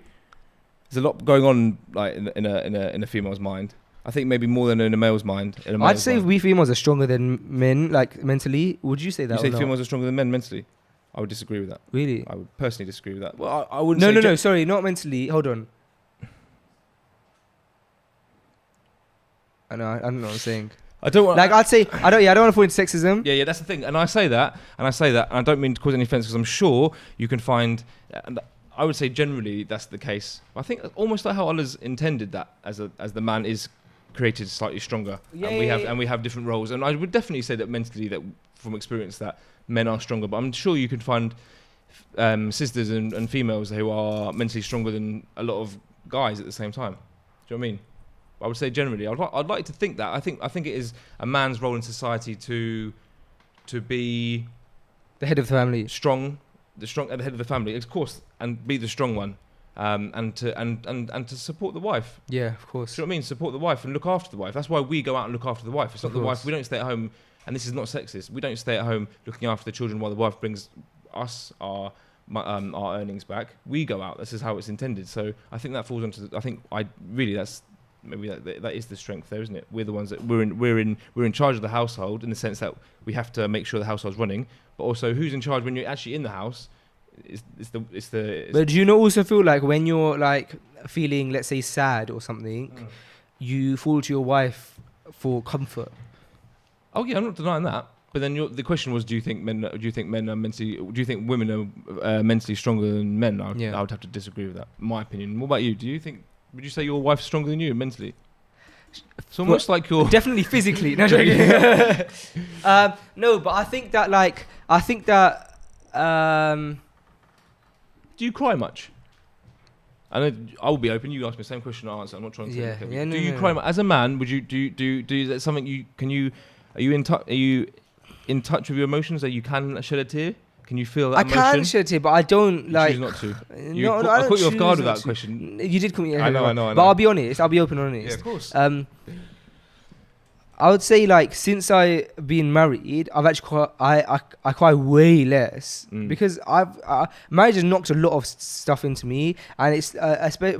There's a lot going on, like in a female's mind. I think maybe more than in a male's mind. I'd say we females are stronger than men, like mentally. Would you say that? You say females are stronger than men mentally? I would disagree with that. Really? I would personally disagree with that. Well, I wouldn't. No. Sorry, not mentally. Hold on. I don't know what I'm saying. I don't want. Like I'd say, I don't want to fall into sexism. Yeah, that's the thing. And I say that, and I don't mean to cause any offence, because I'm sure you can find. And I would say generally that's the case. I think almost like how Allah's intended that, as the man is created slightly stronger, and we have different roles. And I would definitely say that mentally, that from experience, that men are stronger. But I'm sure you can find sisters and females who are mentally stronger than a lot of guys at the same time. Do you know what I mean? I would say generally, I'd like to think that. I think it is a man's role in society to be the head of the family, the head of the family, of course, and be the strong one, and to support the wife. Yeah, of course. Do you know what I mean? Support the wife and look after the wife. That's why we go out and look after the wife. It's not the wife. We don't stay at home, and this is not sexist. We don't stay at home looking after the children while the wife brings us our earnings back. We go out. This is how it's intended. So I think that falls onto. That's. Maybe that is the strength there, isn't it? We're the ones that we're in charge of the household, in the sense that we have to make sure the household's running. But also, who's in charge when you're actually in the house? But do you not also feel like when you're like feeling, let's say, sad or something, you fall to your wife for comfort. Oh yeah, I'm not denying that. But then the question was, do you think men are mentally? Do you think women are mentally stronger than men? I would have to disagree with that. My opinion. What about you? Would you say your wife's stronger than you mentally? It's almost like you're definitely physically. No, joking. No, but I think that do you cry much? I know I will be open. You ask me the same question. I answer. I'm not trying to. Do you cry much? As a man? Would you do is that something you can you? Are you in touch? Are you in touch with your emotions? That you can shed a tear? Can you feel that emotion? I can shed a tear, but I don't like. You choose not to. I caught you off guard with that question. You did call me. I know. But I'll be honest. I'll be open and honest. Yeah, of course. I would say like since I been married, I've actually I cry way less because marriage has knocked a lot of stuff into me, and it's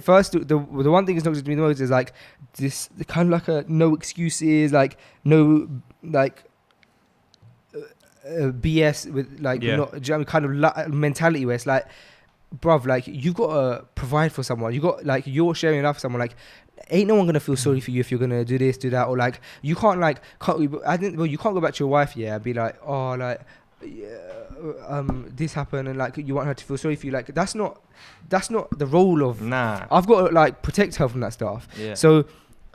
first the one thing that's knocked into me the most is like this kind of like a no excuses, like no like BS with like not kind of mentality where it's like, bruv, like you've got to provide for someone, you got like you're sharing life with someone, like ain't no one gonna feel sorry for you if you're gonna do this, do that, or like you can't like you can't go back to your wife and be like, oh, like this happened and like you want her to feel sorry for you. Like that's not the role of. I've got to like protect her from that stuff. So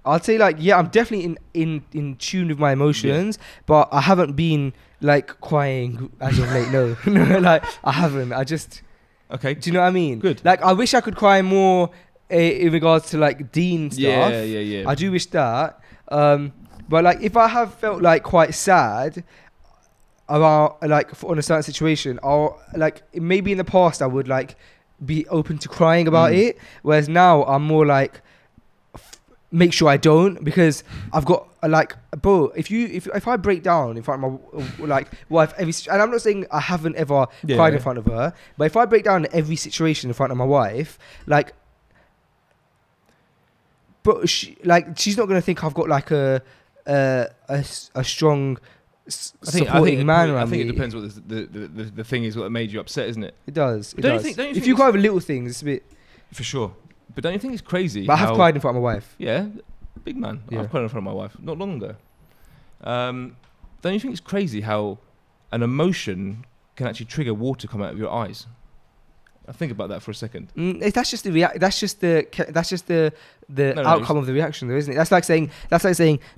I'd say like I'm definitely in tune with my emotions, but I haven't been like crying as of late. No, like I haven't. I just. Okay. Do you know what I mean? Good. Like I wish I could cry more in regards to like Deen stuff. Yeah. I do wish that. But like if I have felt like quite sad about like on a certain situation, I'll like maybe in the past I would like be open to crying about it, whereas now I'm more like make sure I don't, because I've got like, bro, if I break down in front of my like wife and I'm not saying I haven't ever cried in front of her, but if I break down every situation in front of my wife, like, but she's not gonna think I've got like a strong supporting man around me. I think it depends what the thing is, what made you upset, isn't it? It does. Don't you think if you cry over little things, it's a bit. For sure. But don't you think it's crazy? But I have cried in front of my wife. Yeah, big man. Yeah. I've cried in front of my wife not long ago. Don't you think it's crazy how an emotion can actually trigger water come out of your eyes? I think about that for a second. That's just the outcome of the reaction, though, isn't it? That's like saying.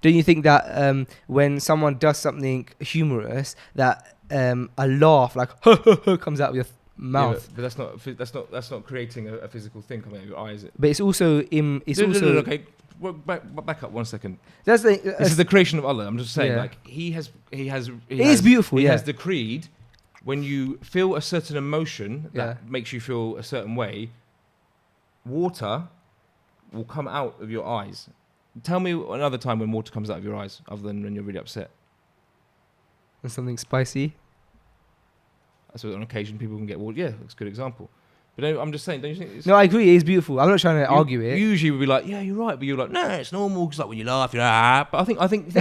Don't you think that when someone does something humorous, that a laugh like comes out of your mouth? Yeah, but that's not creating a physical thing coming out of your eyes. But it's also okay. Well, back up 1 second. This is the creation of Allah. I'm just saying, like he has. It is beautiful. He has decreed when you feel a certain emotion that makes you feel a certain way, water will come out of your eyes. Tell me another time when water comes out of your eyes, other than when you're really upset. And something spicy. So on occasion people can get water. Yeah, that's a good example. But I'm just saying, don't you think it's... No, I agree, it is beautiful. I'm not trying to argue it. Usually we'd be like, yeah, you're right. But you're like, no, it's normal. Because like when you laugh, you're like, but I think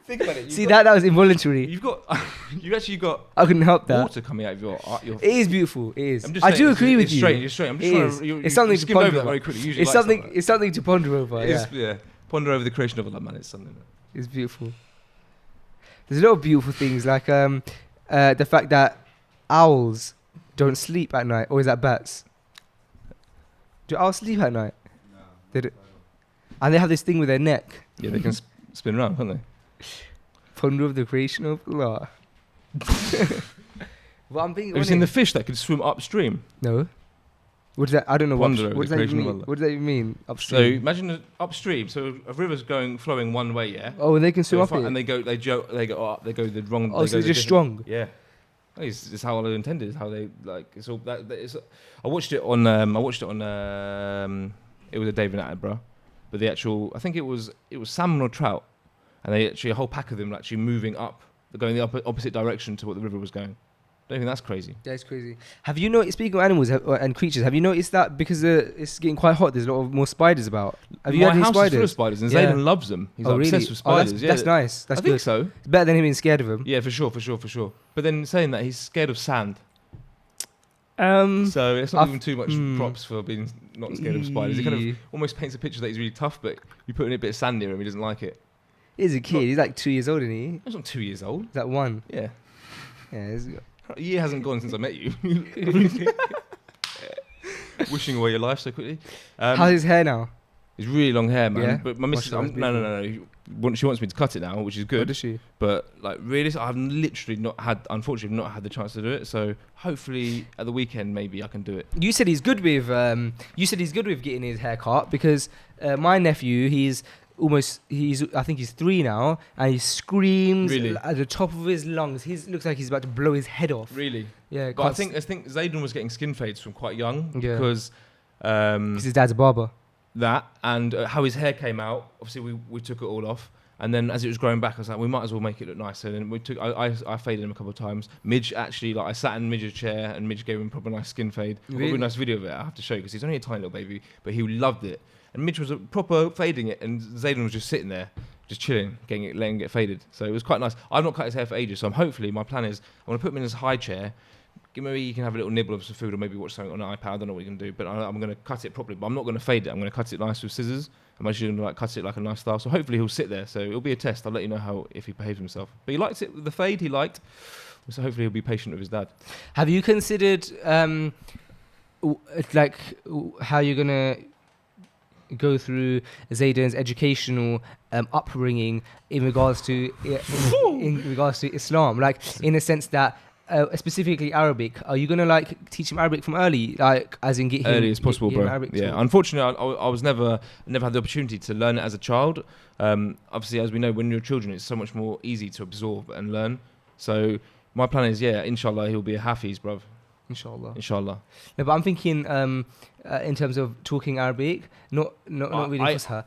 think about it. See, that was involuntary. You've actually got... I couldn't help that. Water coming out of your... It is beautiful. It is. I do agree with you. It's straight. I'm just trying to... It's something to ponder over. Very quickly. It's something to ponder over. Yeah. Ponder over the creation of Allah, man. It's something. It's beautiful. There's a lot of beautiful things, like the fact that owls don't sleep at night, or is that bats? Do owls sleep at night? No. They do. And they have this thing with their neck. Yeah, they can spin around, can't they? Ponder of the creation of Allah. Well, I'm thinking. Have you seen the fish that can swim upstream? No. What does that? I don't know. What does that even mean? What does that even mean? Upstream. So imagine upstream. So a river's flowing one way, yeah. Oh, and they can swim up it. And they go up. They go the wrong. Oh, so they're just strong. Yeah. It's how Allah intended. It's how they like. It's all that. I watched it on. It was a David Attenborough, but the actual. I think it was salmon or trout, and they actually a whole pack of them were actually moving up, going the opposite direction to what the river was going. Don't you think that's crazy? That's crazy. Have you noticed, speaking of animals and creatures, have you noticed that because it's getting quite hot, there's a lot of more spiders about? Have you had any spiders? My house is full of spiders, and Zayden loves them. He's obsessed with spiders. That's nice. That's I think so. It's better than him being scared of them. Yeah, for sure. But then saying that, he's scared of sand. So it's not even too much props for being not scared of spiders. He kind Eee. of almost paints a picture that he's really tough, but you put in a bit of sand near him, he doesn't like it. He's a kid. He's like 2 years old, isn't he? He's not 2 years old. Is that 1? Yeah. Yeah. A year hasn't gone since I met you. Wishing away your life so quickly. How's his hair now? It's really long hair, man. Yeah? But my missus, Mashallah, it's no. She wants me to cut it now, which is What good. does she? But like, really, I've literally unfortunately not had the chance to do it. So hopefully at the weekend, maybe I can do it. You said he's good with. You said he's good with getting his hair cut because my nephew, I think he's 3 now, and he screams Really? at the top of his lungs. He looks like he's about to blow his head off. Really? Yeah, But I think Zayden was getting skin fades from quite young Yeah. because his dad's a barber. that and how his hair came out. Obviously, we took it all off. And then as it was growing back, I was like, we might as well make it look nicer. And then I faded him a couple of times. Midge actually, like I sat in Midge's chair and Midge gave him a proper nice skin fade. I've got a Really? really nice video of it. I have to show you because he's only a tiny little baby, but he loved it. And Midge was a proper fading it, and Zayden was just sitting there, just chilling, letting it get faded. So it was quite nice. I've not cut his hair for ages, so my plan is I'm gonna put him in his high chair. Maybe he can have a little nibble of some food, or maybe watch something on an iPad. I don't know what he can do, but I'm going to cut it properly. But I'm not going to fade it. I'm going to cut it nice with scissors. I'm actually going to like cut it like a nice style. So hopefully he'll sit there. So it'll be a test. I'll let you know if he behaves himself. But he liked it. The fade he liked. So hopefully he'll be patient with his dad. Have you considered how you're gonna go through Zayden's educational upbringing in regards to Islam, like in the sense that specifically Arabic? Are you gonna like teach him Arabic from early, like as in get him Early as possible, get him bro. Arabic Yeah. taught? Unfortunately, I was never had the opportunity to learn it as a child. Obviously, as we know, when you're children, it's so much more easy to absorb and learn. So my plan is, inshallah, he'll be a Hafiz, bruv. Inshallah. No, but I'm thinking in terms of talking Arabic, not reading Fusha.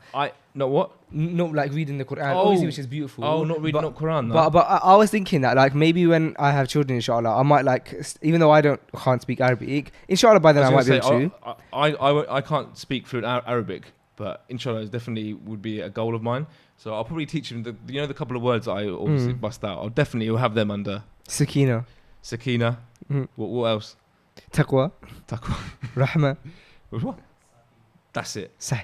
Not what? Not like reading the Quran, Oh. obviously, which is beautiful. Oh, not reading but, Quran. No. But I was thinking that like maybe when I have children, inshallah, I might like even though I can't speak Arabic, inshallah by then I might be able to. I can't speak fluent Arabic, but inshallah it definitely would be a goal of mine. So I'll probably teach him the couple of words that I obviously bust out. I'll have them under Sakina, What else? Taqwa, Rahma. What? That's it. Sah.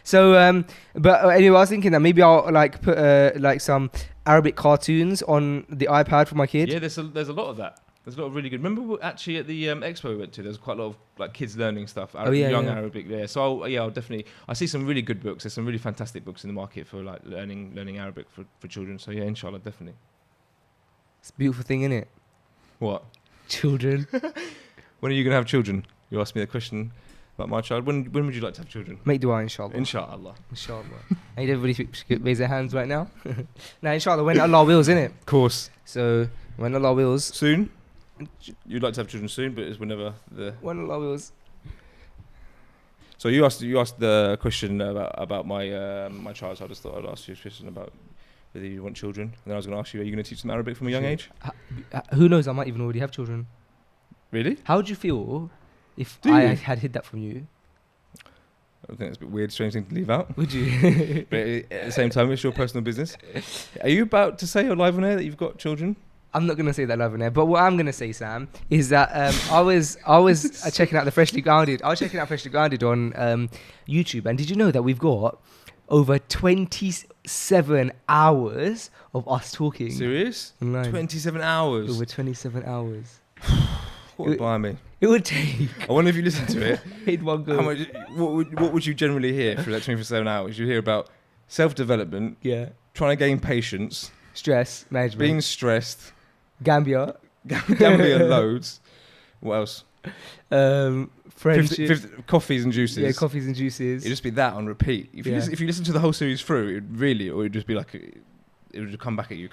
So, but anyway, I was thinking that maybe I'll like put like some Arabic cartoons on the iPad for my kid. Yeah, there's a lot of that. There's a lot of really good. Remember actually at the expo we went to, there's quite a lot of like kids learning stuff. Young Arabic there. So I'll definitely. I see some really good books. There's some really fantastic books in the market for like learning Arabic for children. So yeah, inshallah, definitely. It's a beautiful thing, isn't it? What? Children. When are you gonna have children? You asked me the question about my child. When would you like to have children? Make dua, inshallah. Inshallah. I need everybody to raise their hands right now. Now, inshallah, when Allah wills, innit? Of course. So, when Allah wills. Soon? You'd like to have children soon, but it's whenever the... When Allah wills. So you asked the question about my my child, so I just thought I'd ask you a question about whether you want children. And then I was going to ask you, are you going to teach them Arabic from a young age? Who knows, I might even already have children. Really? How would you feel if Do I you? had hid that from you? I think it's a bit weird, strange thing to leave out. Would you? But at the same time, it's your personal business. Are you about to say you're live on air that you've got children? I'm not going to say that live on air, but what I'm going to say, Sam, is that I was checking out the Freshly Grounded. I was checking out Freshly Grounded on YouTube, and did you know that we've got over 27 hours of us talking? Serious? Online. 27 hours. Over 27 hours. What blimey. It would take. I wonder if you listen to it. In one go. How much? What would you generally hear for that 27 hours? You hear about self-development, Yeah. trying to gain patience, Stress management. being stressed, Gambia. gambling loads. What else? Friendship. Coffees and juices. Yeah, coffees and juices. It'd just be that on repeat. If you listen to the whole series through, it would just be like, it would just come back at you.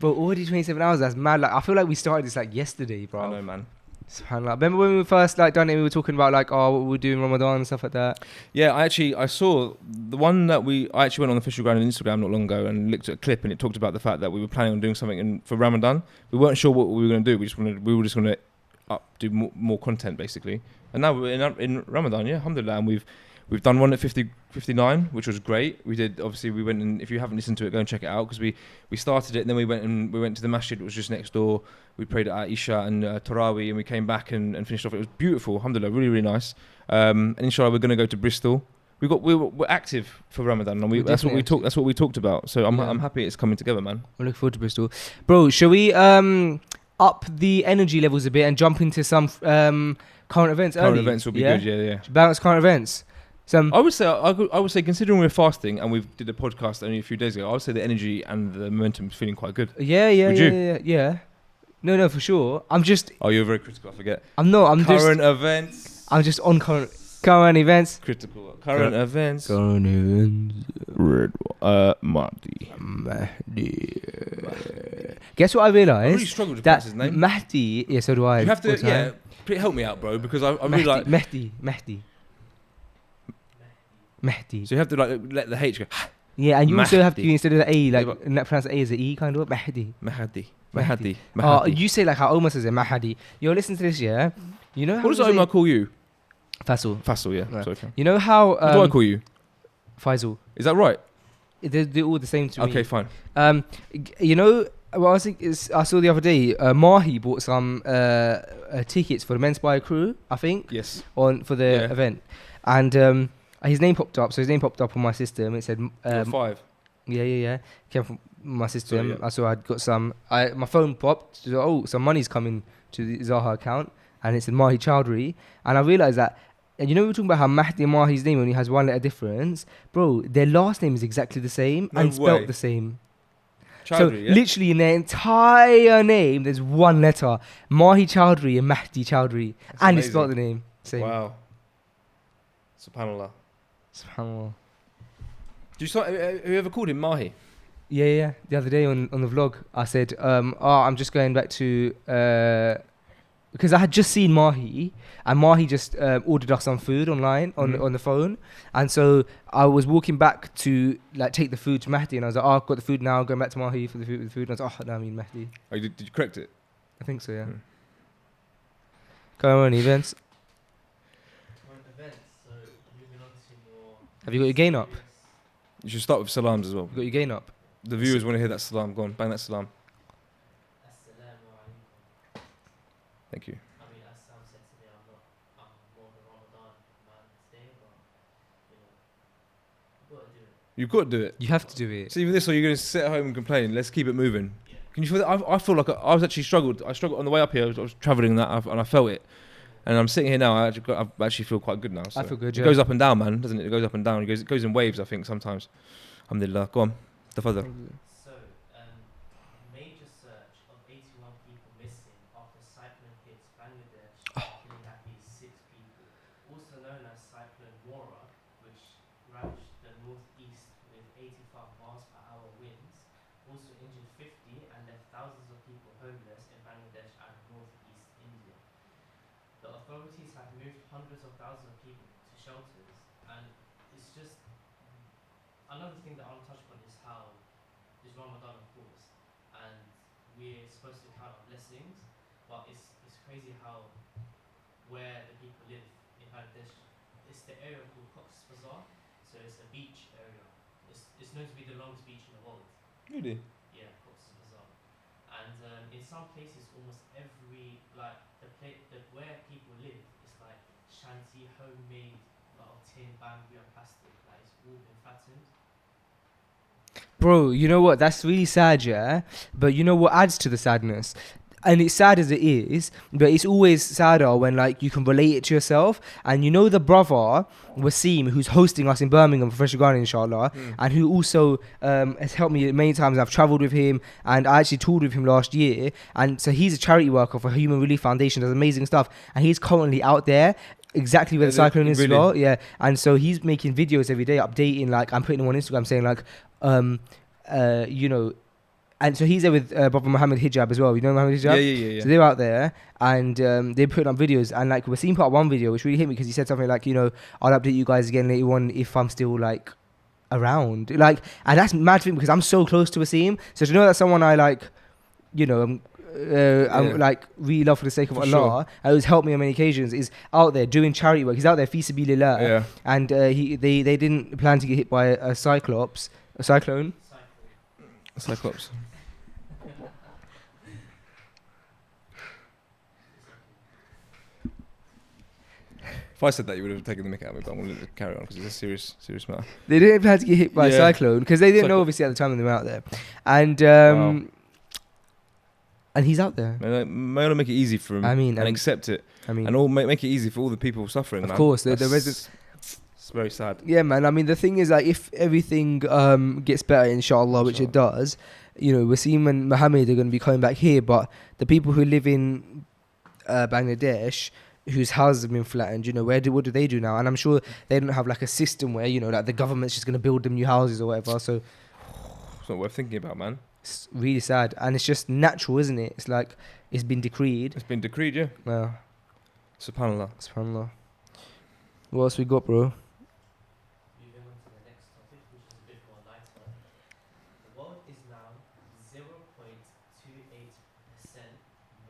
But already 27 hours, that's mad. Like, I feel like we started this like yesterday, bro. I know, man. SubhanAllah. Remember when we first like done it, we were talking about like, what we do in Ramadan and stuff like that? Yeah, I saw the one that I actually went on the official ground on Instagram not long ago and looked at a clip, and it talked about the fact that we were planning on doing something for Ramadan. We weren't sure what we were going to do. We were just going to do more content basically. And now we're in Ramadan, yeah, alhamdulillah, and We've done one at 59, which was great. We went and if you haven't listened to it, go and check it out, because we started it and then we went to the masjid, which was just next door. We prayed at Isha and Tarawih, and we came back and finished off. It was beautiful, alhamdulillah, really, really nice. And inshallah, we're going to go to Bristol. We're active for Ramadan, and that's what we talked about. So I'm happy it's coming together, man. I'm looking forward to Bristol, bro. Shall we up the energy levels a bit and jump into some current events? Current events will be good, yeah. Balance current events. I would say, considering we're fasting and we did a podcast only a few days ago, I would say the energy and the momentum is feeling quite good. Yeah. No, for sure. I'm just. Oh, you're very critical. I forget. I'm not. I'm current events. I'm just on current events. Critical. Current events. Current events. Mahdi. Guess what I realised? I really struggled to pronounce his name. Mahdi. Yeah, so do I. You have to. Help me out, bro, because I really like Mehdi. So you have to like let the H go. Yeah, and you Mahdi. also have to, instead of the A, like pronounce the A as an E, kind of. Mahdi. Oh, you say like how Omar says it, Mahdi. You're listening to this, yeah? You know how. What does Omar call you? Faisal, yeah. Right. Sorry. You know how. What do I call you? Faisal. Is that right? They're all the same to me. Okay, fine. You know, what I saw the other day, Mahi bought some tickets for the Men's Spy crew, I think. Yes. For the event. And his name popped up. So his name popped up on my system. It said 5. Yeah. Came from my system. Sorry, yeah. I saw I'd got some. My phone popped. So, some money's coming to the Zaha account, and it said Mahi Chowdhury. And I realised that. And you know we were talking about how Mahdi and Mahi's name only has one letter difference, bro. Their last name is exactly the same and spelt the same. Chowdhury, so literally in their entire name, there's one letter: Mahi Chowdhury and Mahdi Chowdhury, That's and amazing. it's spelled the name same. Wow. Subhanallah. Have you ever called him Mahi? Yeah. The other day on the vlog, I said, I'm just going back to because I had just seen Mahi, and Mahi just ordered us some food online on the phone, and so I was walking back to like take the food to Mahdi, and I was like, I've got the food now, going back to Mahi for the food, and I was like, no, I mean Mahdi. Oh, did you correct it? I think so, yeah. Current events. So moving on to more. Have you got your gain up? You should start with salams as well. You got your gain up? The viewers want to hear that salam. Go on, bang that salam. Assalamu alaikum. Thank you. I mean, as Sam said today, I'm more of a Ramadan man today, but you've got to do it. You've got to do it. You have to do it. So either this or you're going to sit at home and complain. Let's keep it moving. Yeah. Can you feel that? I feel like I was actually struggled. I struggled on the way up here. I was travelling and I felt it. And I'm sitting here now. I actually feel quite good now. So I feel good. It goes up and down, man, doesn't it? It goes up and down. It goes in waves, I think, sometimes. Alhamdulillah. Go on. Tafadhal. So, major search of 81 people missing after cyclone hits Bangladesh, killing at least 6 people. Also known as Cyclone Mora, which ravaged the northeast with 85 miles per hour winds, also injured 50 and left thousands of people homeless in Bangladesh and northeast India. The authorities have moved hundreds of thousands of people to shelters, and it's just another thing that I want to touch upon is how it's Ramadan, of course, and we're supposed to count our blessings, but it's crazy how where the people live in Bangladesh, it's the area called Cox's Bazar, so it's a beach area. It's known to be the longest beach in the world. Really? Yeah, Cox's Bazar. And in some places, almost every where people live is like shanty, homemade, like tin, bamboo, and plastic. Like it's all been fattened. Bro, you know what? That's really sad, yeah? But you know what adds to the sadness? And it's sad as it is, but it's always sadder when like you can relate it to yourself. And you know the brother, Wasim, who's hosting us in Birmingham for Fresh Garden, inshallah, and who also has helped me many times. I've travelled with him, and I actually toured with him last year. And so he's a charity worker for Human Relief Foundation, does amazing stuff. And he's currently out there exactly where the cyclone is as well. Yeah. And so he's making videos every day, updating, like I'm putting them on Instagram saying like, you know, and so he's there with Brother Mohammed Hijab as well. You know Mohammed Hijab? Yeah. So they're out there and they're putting up videos. And like we're seeing part one video, which really hit me because he said something like, you know, I'll update you guys again later on if I'm still like around. Like, and that's mad thing because I'm so close to Wasim. So to know that someone I like I'm like really love for the sake of For Allah, and who's helped me on many occasions, is out there doing charity work. He's out there fi sabilillah, Yeah. and they didn't plan to get hit by a cyclone. Cyclops. If I said that, you would have taken the mick out of me, but I'm going to carry on because it's a serious matter. They didn't plan to get hit by a Yeah. cyclone because they didn't know Cyclone. obviously at the time when they were out there, and Wow. and he's out there. May I make it easy for him and accept it, and all make it easy for all the people suffering. Of man. course, the That's- residents. It's very sad. Yeah, man. I mean, the thing is, like, if everything gets better, inshallah, which it does, Wasim and Mohammed are going to be coming back here. But the people who live in Bangladesh, whose houses have been flattened, what do they do now? And I'm sure they don't have like a system where like the government's just going to build them new houses or whatever. So It's not worth thinking about, man. it's really sad, and it's just natural, isn't it? It's like it's been decreed. It's been decreed, yeah. Well, Subhanallah. subhanallah. What else we got, bro? Moving on to the next topic, which is a bit more lighter. The world is now 0.28%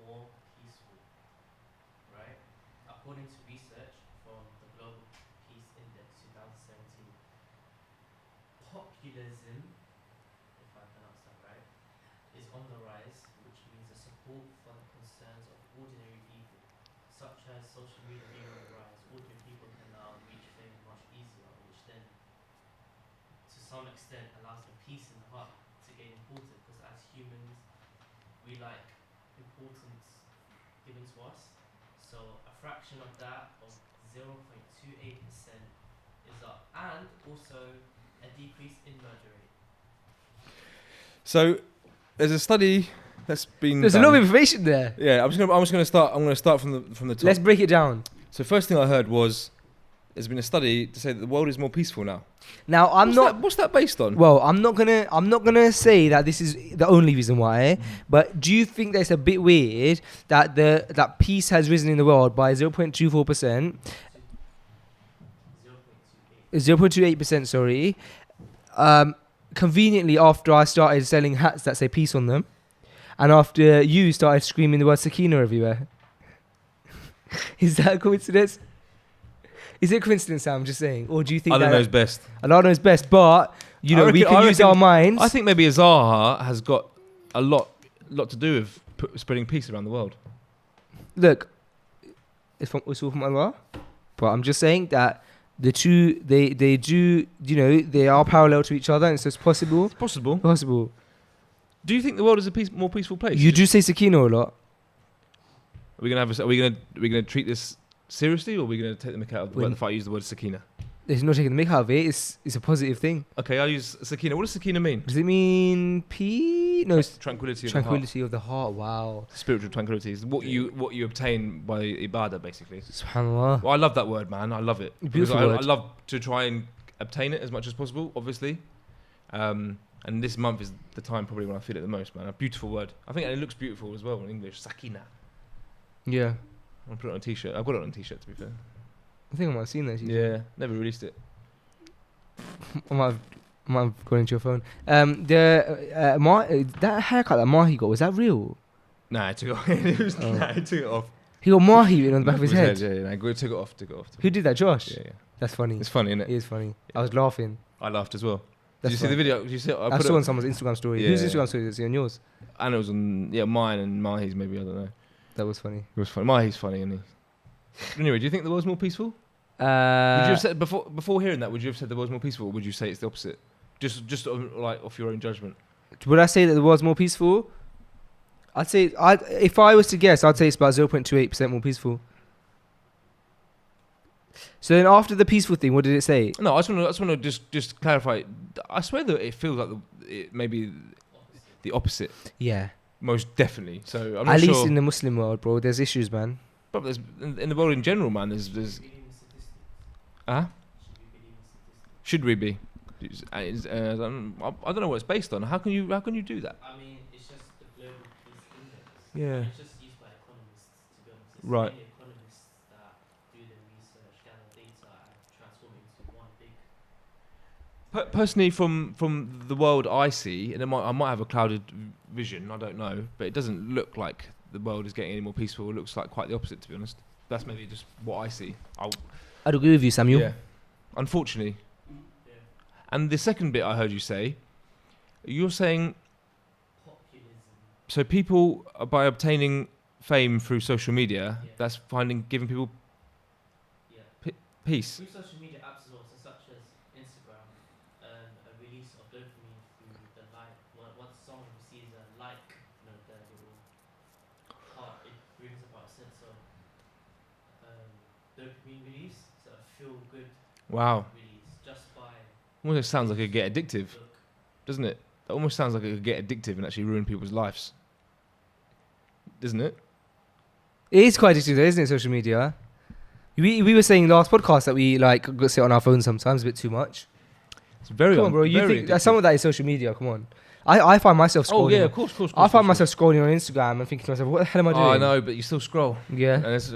more peaceful, right? According to research from the Global Peace Index 2017, populism, if I pronounce that right, is on the rise, which means the support for the concerns of ordinary people, such as social media being on the rise. Ordinary people can now reach fame much easier, which then, to some extent, allows the peace in the heart to gain importance, because as humans, we like importance given to us. So a fraction of that, of 0.28%, is up, and also a decrease in murder rate. So there's a study that's been. There's a lot of information there. Yeah, I'm just gonna start. I'm gonna start from the top. Let's break it down. So first thing I heard was there's been a study to say that the world is more peaceful now. Now What's that based on? Well, I'm not gonna say that this is the only reason why. But do you think that's a bit weird that that peace has risen in the world by 0.24%, 0.28%? Sorry. Conveniently, after I started selling hats that say peace on them, and after you started screaming the word Sakina everywhere. Is that a coincidence? Is it a coincidence, Sam? I'm just saying. Or do you think Allah knows best. Allah knows best, but we can use our minds. I think maybe Azahar has got a lot to do with spreading peace around the world. Look, it's all from Allah, but I'm just saying that the two, they do, they are parallel to each other, and so it's possible. It's possible. Possible. Do you think the world is a more peaceful place? You do say Sakina a lot. Are we gonna treat this seriously, or are we gonna take the mick out of the word if I use the word Sakina? It's not taking the mick out of it. It's a positive thing. Okay, I'll use Sakina. What does Sakina mean? Does it mean peace? No, it's Tranquility of tranquility of the heart. Wow. the heart. Spiritual tranquility is what you obtain by ibadah, basically. Subhanallah. Well, I love that word, man. I love it. Beautiful Because word. I love to try and obtain it as much as possible, obviously. And this month is the time probably when I feel it the most, man. A beautiful word. I think it looks beautiful as well in English. Sakina. Yeah. I'll put it on a t-shirt. I've got it on a t-shirt, to be fair. I think I might have seen that. Yeah, never released it. I might have gone into your phone. That haircut that Mahi got, was that real? Nah, I took it off. I took it off. He got Mahi written on the back of his head. Yeah, I took it off. Who did that, Josh? Yeah. That's funny. It's funny, isn't It it? is funny. I was laughing. I laughed as well. That's Did you see the video? Did you see? I saw on someone's Instagram story. Yeah. Whose Instagram story is it? On yours? And it was on mine and Mahi's maybe, I don't know. That was funny. It was funny. Mahi's funny, isn't he? Anyway, do you think the world's more peaceful? Would you Uh, have said before hearing that? Would you have said the world's more peaceful, or would you say it's the opposite? Just like off your own judgment. would I say that the world's more peaceful? I'd say, if I was to guess, I'd say it's about 0.28% more peaceful. So then after the peaceful thing, what did it say? No, I just want to just clarify. I swear that it feels like it maybe the opposite. Yeah. Most definitely. So I'm not At sure. least in the Muslim world, bro, there's issues, man. But there's in the world in general, man. There's should we be? I don't know what it's based on. How can you do that? I mean, it's just the global peace index. Yeah. It's just used by economists, to be honest. It's Right. mainly economists that do the research, gather data, and transform it into one big Personally, from the world I see, and I might have a clouded vision, I don't know, but it doesn't look like the world is getting any more peaceful. It looks like quite the opposite, to be honest. That's maybe just what I see. I'd agree with you, Samuel. Yeah, unfortunately. Yeah. And the second bit I heard you say, you're saying, Populism. so people, by obtaining fame through social media, Yeah. that's giving people Yeah. peace. Through social media apps as well, so such as Instagram, a release of dopamine through the like. Once someone receives a like, the little heart, it brings about a sense of dopamine release, so a feel good Wow. release just by Almost sounds like it could get addictive, look. doesn't it? That almost sounds like it could get addictive and actually ruin people's lives. Doesn't it? It is quite addictive, though, isn't it? Social media. We were saying last podcast that we like go sit on our phones sometimes a bit too much. It's very Come on, bro. You very think that addictive. some of that is social media? Come on. I find myself scrolling. Oh yeah, of course. I find myself scrolling on Instagram and thinking to myself, what the hell am I doing? Oh, I know, but you still scroll. Yeah. And it's,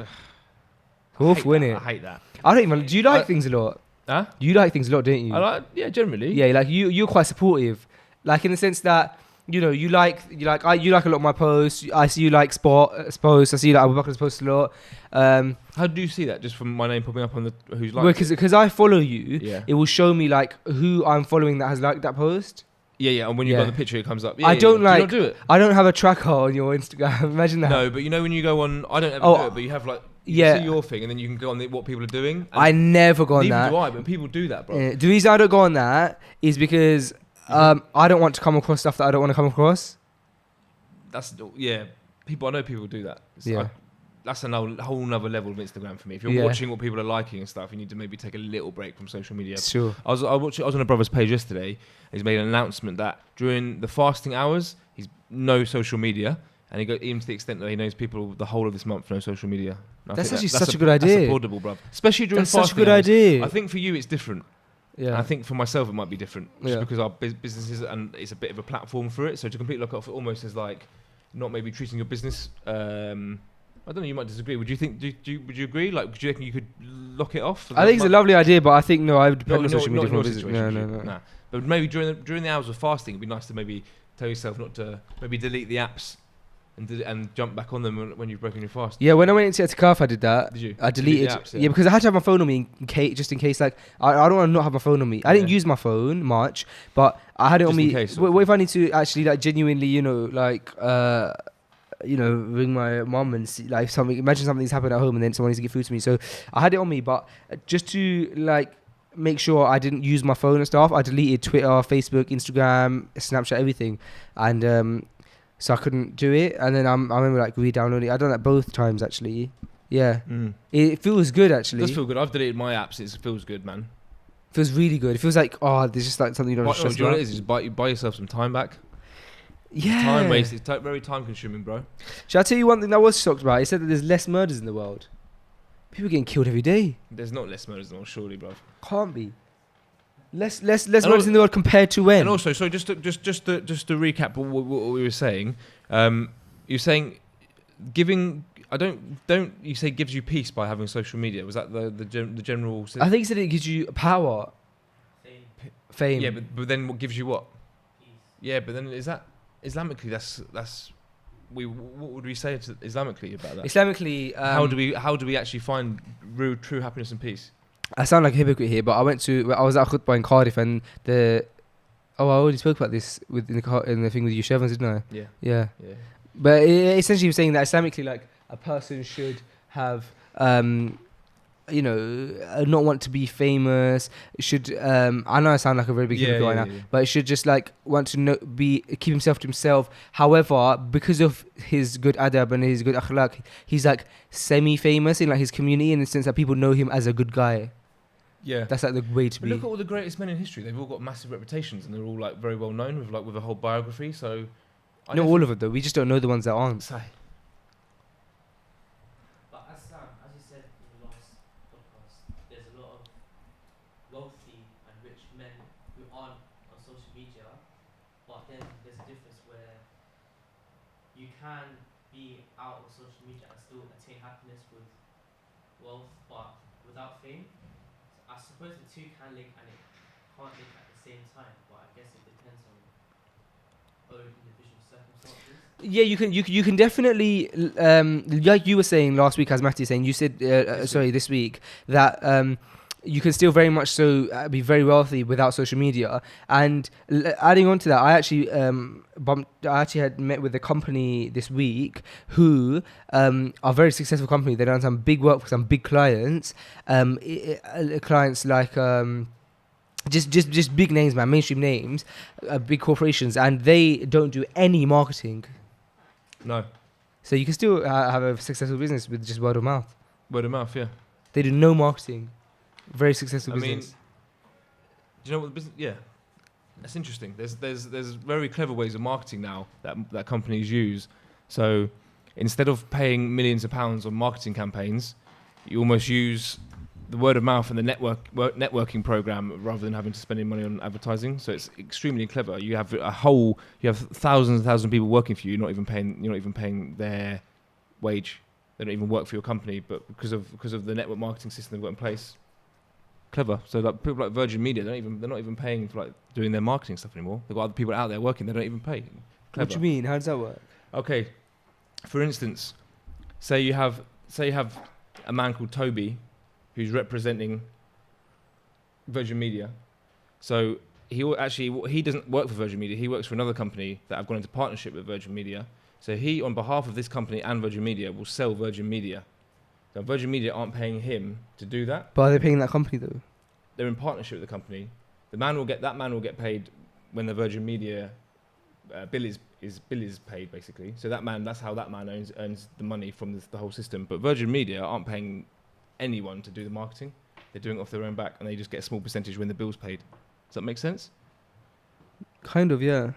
Awful, I innit? hate that. I don't even. Do you like things a lot? Huh? You like things a lot, don't you? I like, yeah, generally. Yeah, like you're quite supportive, like in the sense that you like a lot of my posts. I see you like posts. I see you like Abu Bakr's posts a lot. How do you see that? Just from my name popping up on the who's like? Because I follow you, Yeah. it will show me like who I'm following that has liked that post. Yeah, and when you Yeah. got the picture, it comes up. Yeah, I don't Do like- you not do it? I don't have a tracker on your Instagram. Imagine that. No, but you know when you go on, I don't ever Oh, do it, but you have like, you yeah. see your thing, and then you can go on what people are doing. And I never go on neither that. do I, but people do that, bro. The reason I don't go on that is because I don't want to come across stuff that I don't want to come across. That's yeah. I know people do that. Yeah. That's a whole nother level of Instagram for me. If you're Yeah. watching what people are liking and stuff, you need to maybe take a little break from social media. Sure. I was on a brother's page yesterday. And he's made an announcement that during the fasting hours, he's no social media, and he even to the extent that he knows people the whole of this month no social media. And I That's think actually such a good idea. That's applaudable, bruv. Especially during That's such a fasting good hours. idea. I think for you it's different. And Yeah. I think for myself it might be different, just Yeah. because our businesses and it's a bit of a platform for it. So to completely lock off, it almost as like not maybe treating your business. I don't know. You might disagree. Would you think? Would you agree? Like, do you reckon you could lock it off? For I think it's a lovely idea, but I think no, I would depend on not social media in for your my business. situation. No, would you? no. Nah. But maybe during the hours of fasting, it'd be nice to maybe tell yourself not to maybe delete the apps and jump back on them when you've broken your fast. Yeah, when I went into Etikaf, I did that. Did you? I Delete the deleted. apps, yeah. Yeah, because I had to have my phone on me just in case. Like, I don't want to not have my phone on me. I didn't Yeah. use my phone much, but I had it on Just in me. case, What if I need to actually like genuinely, ring my mum and see like something. Imagine something's happened at home and then someone needs to give food to me. So I had it on me, but just to like make sure I didn't use my phone and stuff, I deleted Twitter, Facebook, Instagram, Snapchat, everything, and so I couldn't do it. And then I remember like re-downloading. I done that both times actually. Yeah, it feels good It actually. does feel good. I've deleted my apps. It feels good, man. Feels really good. It feels like there's just like something you don't Do you stress know what about. it is? Just buy yourself some time back. Yeah. Time waste. It's very time consuming, bro. Shall I tell you one thing that I was shocked about? It said that there's less murders in the world. People getting killed every day. There's not less murders than surely, bro. Can't be. Less murders in the world compared to when? And also, so just to recap what we were saying, you're saying giving. I don't you say gives you peace by having social media? Was that the general? I think it said it gives you power, fame. Yeah, but then what gives you what? Peace. Yeah, but then is that Islamically? That's what would we say to Islamically about that? Islamically, how do we actually find true happiness and peace? I sound like a hypocrite here, but I was at khutbah in Cardiff and I already spoke about this in the thing with you, Shevans, didn't I? Yeah. Yeah. Yeah. But essentially, you're saying that Islamically, like a person should have, not want to be famous. Should I know I sound like a very big hypocrite right now, but it should just like want to keep himself to himself. However, because of his good adab and his good akhlaq, he's like semi-famous in like his community in the sense that people know him as a good guy. Yeah. That's like the way to But be. look at all the greatest men in history. They've all got massive reputations and they're all like very well known with a whole biography. So Not all of it though. We just don't know the ones that aren't. Say. But as you said in the last podcast, there's a lot of wealthy and rich men who aren't on social media, but then there's a difference where you can be out of social media and still attain happiness with wealth, but without fame. So I suppose the two can link, and it can't live at the same time, but I guess it depends on own individual circumstances. Yeah, you can definitely like you were saying last week, as Matty saying, you said this week that you can still very much so be very wealthy without social media. And adding on to that, I actually had met with a company this week who are a very successful company. They've done some big work for some big clients, clients like just big names, man, mainstream names, big corporations, and they don't do any marketing. No. So you can still have a successful business with just word of mouth. Word of mouth, yeah. They do no marketing. Very successful business. Do you know what the business? Yeah, that's interesting. There's very clever ways of marketing now that companies use. So instead of paying millions of pounds on marketing campaigns, you almost use the word of mouth and the networking program rather than having to spend any money on advertising. So it's extremely clever. You have thousands and thousands of people working for you. You're not even paying their wage. They don't even work for your company, but because of the network marketing system they've got in place. Clever. So like people like Virgin Media, they're not even paying for like doing their marketing stuff anymore. They've got other people out there working. They don't even pay. Clever. What do you mean? How does that work? Okay. For instance, say you have a man called Toby, who's representing Virgin Media. So he doesn't work for Virgin Media. He works for another company that have gone into partnership with Virgin Media. So he, on behalf of this company and Virgin Media, will sell Virgin Media. Now, Virgin Media aren't paying him to do that. But are they paying that company though? They're in partnership with the company. That man will get paid when the Virgin Media bill is paid, basically. So that's how that man earns the money from the whole system. But Virgin Media aren't paying anyone to do the marketing. They're doing it off their own back, and they just get a small percentage when the bill's paid. Does that make sense? Kind of, yeah.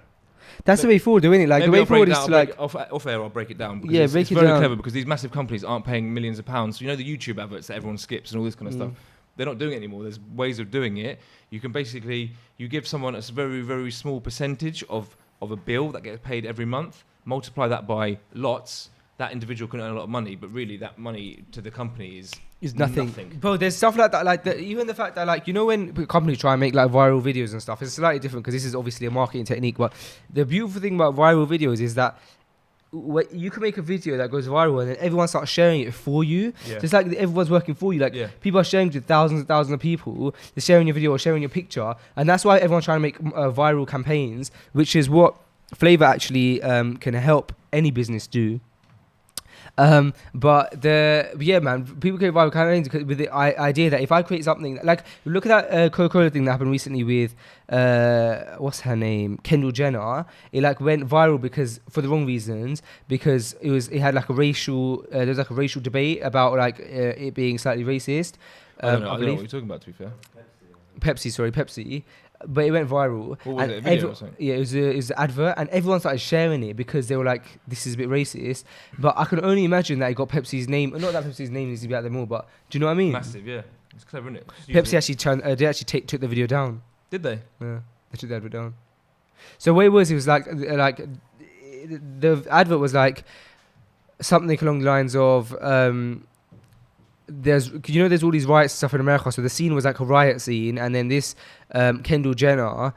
That's the way forward, isn't it? Like the way forward is to like off air. I'll break it down. Yeah, it's break it very down. clever because these massive companies aren't paying millions of pounds. You know the YouTube adverts that everyone skips and all this kind of stuff. They're not doing it anymore. There's ways of doing it. You can basically you give someone a very very small percentage of a bill that gets paid every month. Multiply that by lots. That individual can earn a lot of money, but really that money to the company is nothing. Bro, there's stuff like that, like even the fact that like, you know, when companies try and make like viral videos and stuff, it's slightly different because this is obviously a marketing technique. But the beautiful thing about viral videos is that you can make a video that goes viral and then everyone starts sharing it for you. Yeah. So it's like everyone's working for you. Like people are sharing to thousands and thousands of people. They're sharing your video or sharing your picture, and that's why everyone's trying to make viral campaigns, which is what Flavor actually can help any business do. Man, people create viral campaigns with the idea that if I create something like, look at that Coca-Cola thing that happened recently with what's her name, Kendall Jenner. It like went viral because for the wrong reasons, because it had like a racial there was like a racial debate about like it being slightly racist. I don't know what you're talking about, to be fair. Pepsi. But it went viral. What was it, a video or something? Yeah, it was an advert, and everyone started sharing it because they were like, "This is a bit racist." But I can only imagine that it got Pepsi's name. Not that Pepsi's name needs to be out there more, but do you know what I mean? Massive, yeah. It's clever, isn't it? Pepsi actually took the video down. Did they? Yeah, they took the advert down. So what it was like the advert was like something along the lines of there's all these riots and stuff in America, so the scene was like a riot scene, and then this Kendall Jenner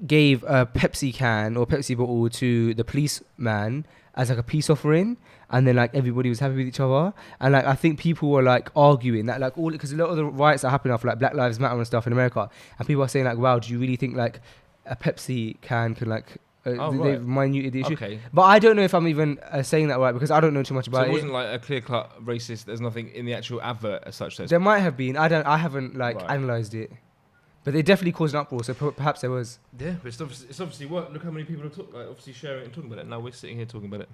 gave a Pepsi can or Pepsi bottle to the policeman as like a peace offering, and then like everybody was happy with each other, and like I think people were like arguing that like all because a lot of the riots that happen after like Black Lives Matter and stuff in America, and people are saying like, wow, do you really think like a Pepsi can like they've minuted the issue. Okay. But I don't know if I'm even saying that right because I don't know too much about it. So it wasn't like a clear-cut racist. There's nothing in the actual advert as such. There might have been. I haven't like analysed it, but they definitely caused an uproar. So perhaps there was. Yeah, but it's obviously worked. Look how many people are obviously sharing it and talking about it. Now we're sitting here talking about it.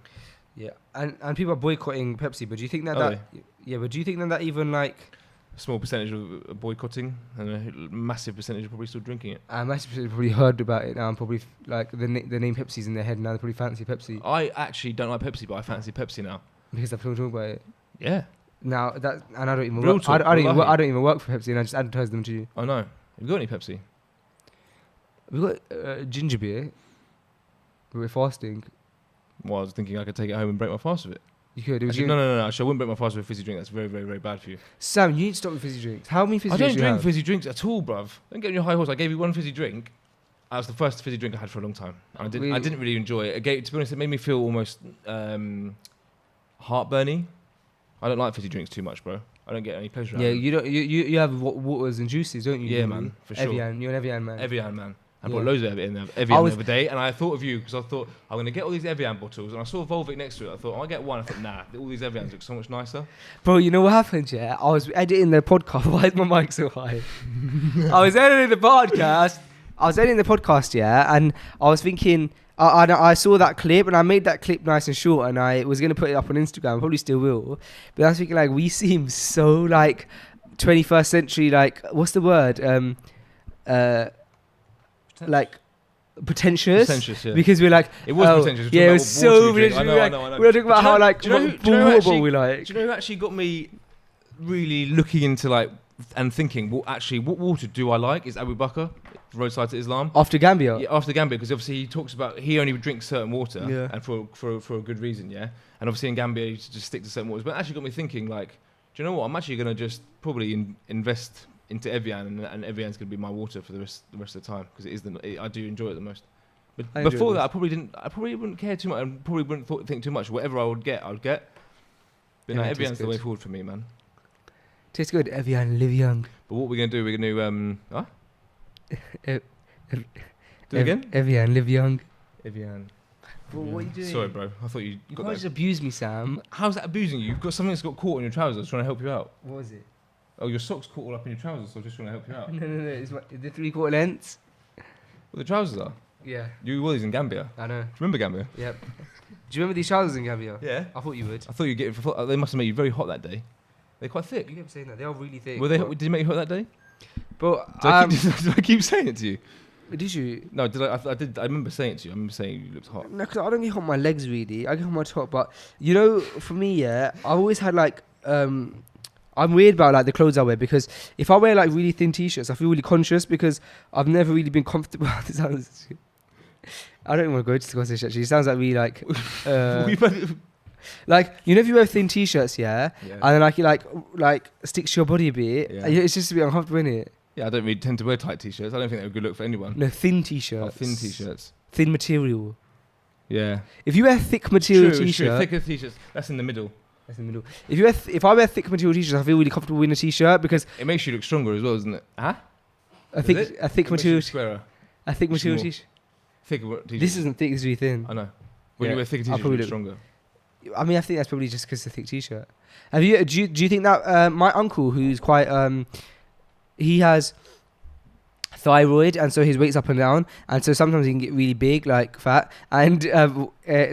Yeah, and people are boycotting Pepsi. But do you think that but do you think that even like a small percentage of boycotting and a massive percentage are probably still drinking it? A massive percentage probably heard about it now and probably like the name Pepsi's in their head now. They probably fancy Pepsi. I actually don't like Pepsi, but I fancy Pepsi now because I've talked about it. Yeah. Now that and I don't even work. I don't even work for Pepsi, and I just advertise them to you. I know. Have you got any Pepsi? We've got ginger beer. We're fasting. Well, I was thinking I could take it home and break my fast with it. You could. It was Actually, good. no. Actually, I wouldn't break my fast with a fizzy drink. That's very, very, very bad for you. Sam, you need to stop with fizzy drinks. How many fizzy I drinks don't do you drink have? fizzy drinks at all, bruv. Don't get on your high horse. I gave you one fizzy drink. That was the first fizzy drink I had for a long time. I didn't really enjoy it. To be honest, it made me feel almost heartburny. I don't like fizzy drinks too much, bro. I don't get any pleasure out Yeah, of them. you don't. You have waters and juices, don't you? Yeah, man, for sure. Evian, you're an Evian man. Evian, man. I Yeah. bought loads of Evian the other day, and I thought of you because I thought I'm going to get all these Evian bottles, and I saw Volvic next to it. I thought, I'll get one. I thought, nah, all these Evians look so much nicer. Bro, you know what happened? Yeah, I was editing the podcast. Why is my mic so high? I was editing the podcast. Yeah, and I was thinking. I saw that clip and I made that clip nice and short and I was going to put it up on Instagram, probably still will, but I was thinking like we seem so like 21st century, like what's the word, like pretentious, yeah. because we're like, It was pretentious. yeah, it was so pretentious. I know. We were talking about how like do you know who waterable actually- we like. Do you know who actually got me really looking into like and thinking, what water do I like? Is Abu Bakr, Roadside to Islam. After Gambia. Yeah, after Gambia, because obviously he talks about he only drinks certain water, Yeah. and for a good reason, yeah. And obviously in Gambia you just stick to certain waters. But it actually got me thinking, like, do you know what? I'm actually gonna just probably invest into Evian, and Evian's gonna be my water for the rest of the time because I do enjoy it the most. But I enjoy before it that, I probably wouldn't care too much, and probably wouldn't think too much. Whatever I would get. But Yeah, no, it tastes Evian's the way good. forward for me, man. Tastes good. Evian, live young. But what we're gonna do? We're gonna Ev- do it again. Evian, live young. Evian. Bro, what are you doing? Sorry, bro. I thought you You got can't that. just abuse me, Sam. How's that abusing you? You've got something that's got caught on your trousers. Trying to help you out. What was it? Oh, your socks caught all up in your trousers, so I'm just trying to help you out. No. It's the 3/4 lengths. Well, the trousers are. Yeah, You wore these in Gambia. I know. Remember Gambia? Yep. Do you remember these trousers in Gambia? Yeah. I thought you would. I thought you'd get. They must have made you very hot that day. They're quite thick. You kept saying that. They are really thick. Were they? Did they make you hot that day? But Did I keep saying it to you? did you? No, did I? I did. I remember saying it to you. I remember saying you looked hot. No, because I don't get hot on my legs really. I get hot on my top. But you know, for me, yeah, I've always had like I'm weird about like the clothes I wear because if I wear like really thin t-shirts, I feel really conscious because I've never really been comfortable. This sounds- I don't even want to go to Scottish actually. It sounds like we like, like you know if you wear thin t-shirts, yeah, Yeah. and then like you like sticks to your body a bit. Yeah. It's just a bit uncomfortable, isn't it? Yeah, I don't really tend to wear tight t-shirts. I don't think they're a good look for anyone. No, thin t-shirts. Oh, thin t-shirts. Thin material. Yeah. If you wear thick material True, t-shirt, thicker t-shirts. That's in the middle. that's in the middle. If I wear thick material t-shirts, I feel really comfortable in a t-shirt because It makes you look stronger as well, doesn't it? Huh? a thick It makes material you squarer. material more. t-shirt. Thicker t-shirt. This isn't thick. This is really thin. I know. When Yeah, you wear thicker I'll t-shirts, you probably look look- stronger. I mean, I think that's probably just because it's a thick t-shirt. Do you think that my uncle, who's quite he has thyroid, and so his weight's up and down, and so sometimes he can get really big, like fat, and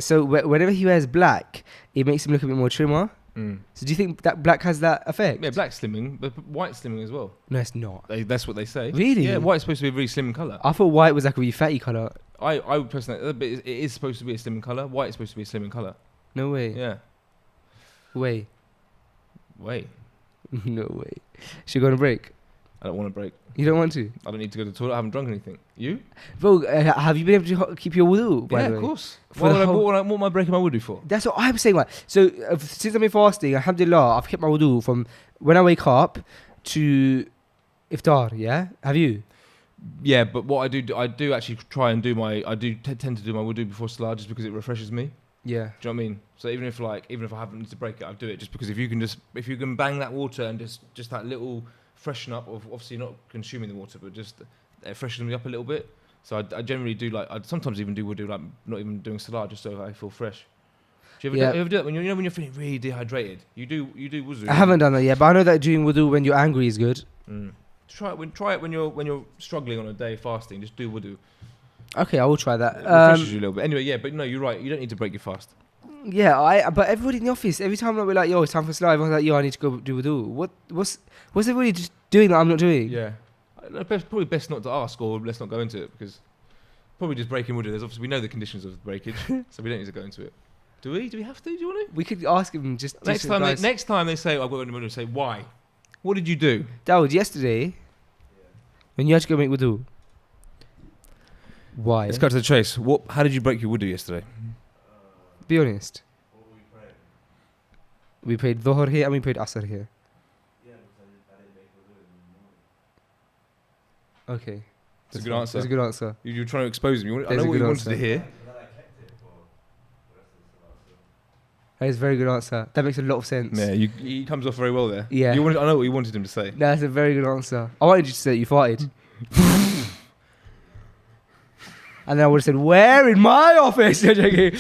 so whenever he wears black, it makes him look a bit more trimmer. Mm. So do you think that black has that effect? Yeah, black slimming, but white slimming as well. No, it's not. That's what they say. Really? Yeah, white's supposed to be a really slim colour. I thought white was like a really fatty colour. I would personally, but it is supposed to be a slimming colour. White is supposed to be a slimming colour. No way. Yeah. Way. Wait, No way. Should we go on a break? I don't want to break. You don't want to? I don't need to go to the toilet. I haven't drunk anything. You? Bro, have you been able to keep your wudu, by Yeah, the of way? course. For the whole- What am I breaking my wudu for? That's what I'm saying. Like, so since I've been fasting, alhamdulillah, I've kept my wudu from when I wake up to iftar. Yeah, have you? Yeah, but what I do actually try and do tend to do my wudu before salah just because it refreshes me. Yeah. Do you know what I mean? So even if I happen to break it, I'll do it just because if you can bang that water and just that little freshen up of obviously not consuming the water, but just it freshens me up a little bit. So I generally do I'd sometimes even do wudu like not even doing salah just so I feel fresh. Do you ever do that when you're feeling really dehydrated? You do wudu. I haven't done that yet, but I know that doing wudu when you're angry is good. Mm. Try it when you're struggling on a day fasting. Just do wudu. Okay, I will try that. It refreshes you a little bit. Anyway, yeah, but no, you're right. You don't need to break your fast. Yeah, but everybody in the office, every time we're like, yo, it's time for salah, everyone's like, yo, I need to go do wudu. What's everybody just doing that I'm not doing? Yeah. Probably best not to ask, or let's not go into it because probably just breaking wudu. There's obviously we know the conditions of breakage, so we don't need to go into it. Do we? Do we have to? Do you want to? We could ask him just Next time they say, I've got wudu, say why? What did you do? Dawood, yesterday, when you had to go make wudu, why? Let's cut to the chase. How did you break your wudu yesterday? Be honest. We prayed Dhuhr here and we prayed Asr here. Yeah, because I didn't make wudu in the morning. Okay. That's a good fine. answer. That's a good answer. You're trying to expose him. I That's know a what good you wanted to answer. hear. And then I kept it for the rest of the salat. That is a very good answer. That makes a lot of sense. Yeah, he comes off very well there. Yeah. I know what you wanted him to say. That's a very good answer. I wanted you to say that you farted. And then I would have said, where? In my office? No, joking.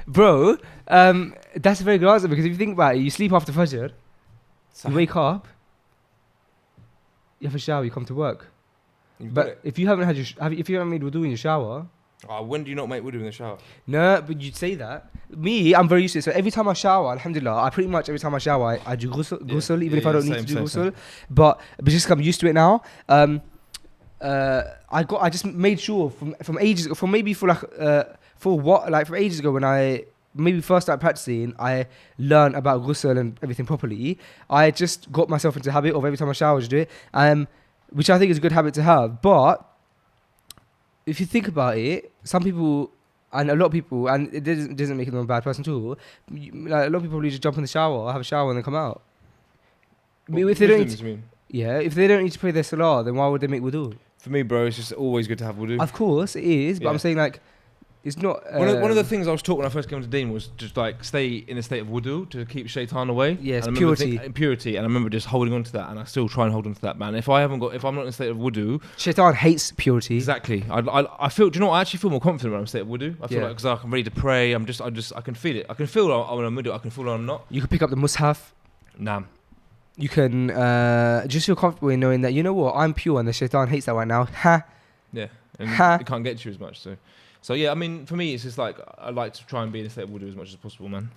Bro, that's a very good answer because if you think about it, you sleep after Fajr, you wake up, you have a shower, you come to work. But if you haven't had if you haven't made wudu in your shower, when do you not make wudu in the shower? no, but you'd say that. Me, I'm very used to it. So every time I shower, alhamdulillah, every time I shower, I do ghusl, even if I don't need to do ghusl. But just 'cause I'm used to it now. I just made sure from ages ago, from ages ago when I maybe first started practicing, I learned about ghusl and everything properly. I just got myself into the habit of every time I shower, just do it. Which I think is a good habit to have. But if you think about it, some people and a lot of people, and it doesn't make them a bad person too. Like a lot of people probably just jump in the shower, have a shower, and then come out. If they don't, if they don't need to pray their salah, then why would they make wudu? For me, bro, it's just always good to have wudu. Of course it is, but Yeah. I'm saying like, it's not. One of the things I was taught when I first came to Deen was just like stay in a state of wudu to keep shaitan away. Yes, And I remember purity. Purity, and I remember just holding on to that, and I still try and hold on to that, man. If I'm not in a state of wudu, Shaitan hates purity. exactly. I feel. Do you know what? I actually feel more confident when I'm in a state of wudu. I feel Yeah. like because I'm ready to pray. I can feel it. I can feel when I'm wudu. I can feel when I'm not. You can pick up the mushaf. Nah. You can just feel comfortable in knowing that, you know what, I'm pure and the shaitan hates that right now. Ha. Yeah, and Ha. it can't get to you as much. So yeah, I mean, for me, it's just like I like to try and be in a state of wudu as much as possible, man.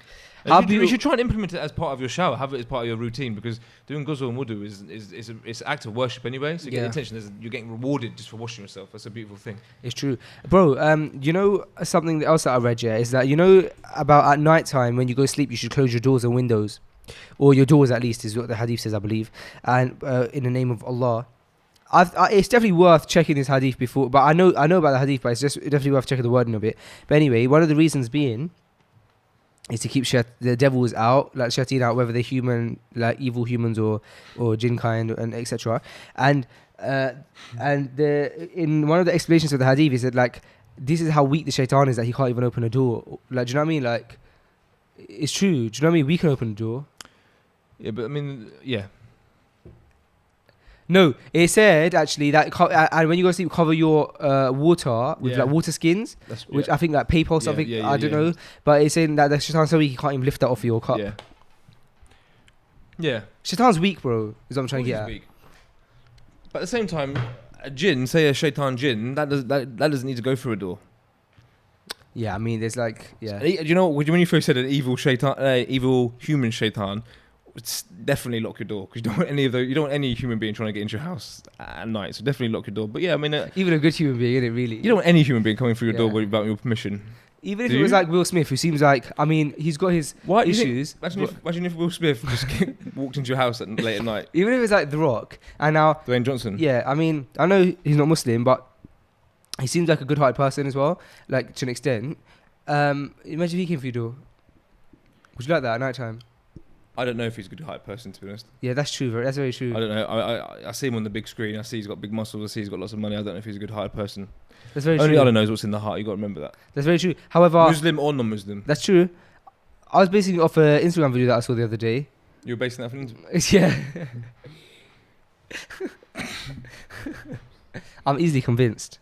You should try and implement it as part of your shower. Have it as part of your routine because doing ghusl and wudu is an act of worship anyway. So you get the attention. You're getting rewarded just for washing yourself. That's a beautiful thing. It's true. Bro, you know something else that I read, yeah, is that, you know, about at night time when you go to sleep, you should close your doors and windows. Or your doors at least is what the hadith says, I believe. And in the name of Allah. It's definitely worth checking this hadith before, but I know about the hadith, but it's just definitely worth checking the wording of it. But anyway, one of the reasons being is to keep the devils out, like shayateen out, whether they're human, like evil humans or jinn kind and etc. And in one of the explanations of the hadith is that like this is how weak the shaitan is that he can't even open a door. Like, do you know what I mean? Like, it's true. Do you know what I mean? We can open the door. Yeah, but I mean, yeah. No, it said actually that and when you go to sleep, cover your water with like water skins, which I think like paper or something. I don't know, but it's saying that the shaitan's so weak he can't even lift that off your cup. Yeah. Shaitan's weak, bro. Is what I'm trying to get at. Weak. But at the same time, a jinn, say a shaitan jinn, that doesn't need to go through a door. Yeah, I mean, there's like, yeah. Do you know when you first said an evil shaitan, evil human shaitan? It's definitely lock your door because you don't want any human being trying to get into your house at night. So definitely lock your door. But yeah, I mean, even a good human being, isn't it? Really, you don't want any human being coming through your door without your permission. Even if it was like Will Smith, who seems like, I mean, he's got his issues. Imagine if Will Smith just walked into your house late at night. Even if it's like The Rock and now Dwayne Johnson. Yeah, I mean, I know he's not Muslim, but he seems like a good-hearted person as well, like to an extent. Imagine if he came through your door. Would you like that at night time? I don't know if he's a good-hearted person, to be honest. Yeah, that's true. That's very true. I don't know. I see him on the big screen. I see he's got big muscles. I see he's got lots of money. I don't know if he's a good-hearted person. That's very true. Only Allah knows what's in the heart. You got to remember that. That's very true. However, Muslim or non-Muslim. That's true. I was basing it off an Instagram video that I saw the other day. You were basing that off an Instagram? Yeah. I'm easily convinced.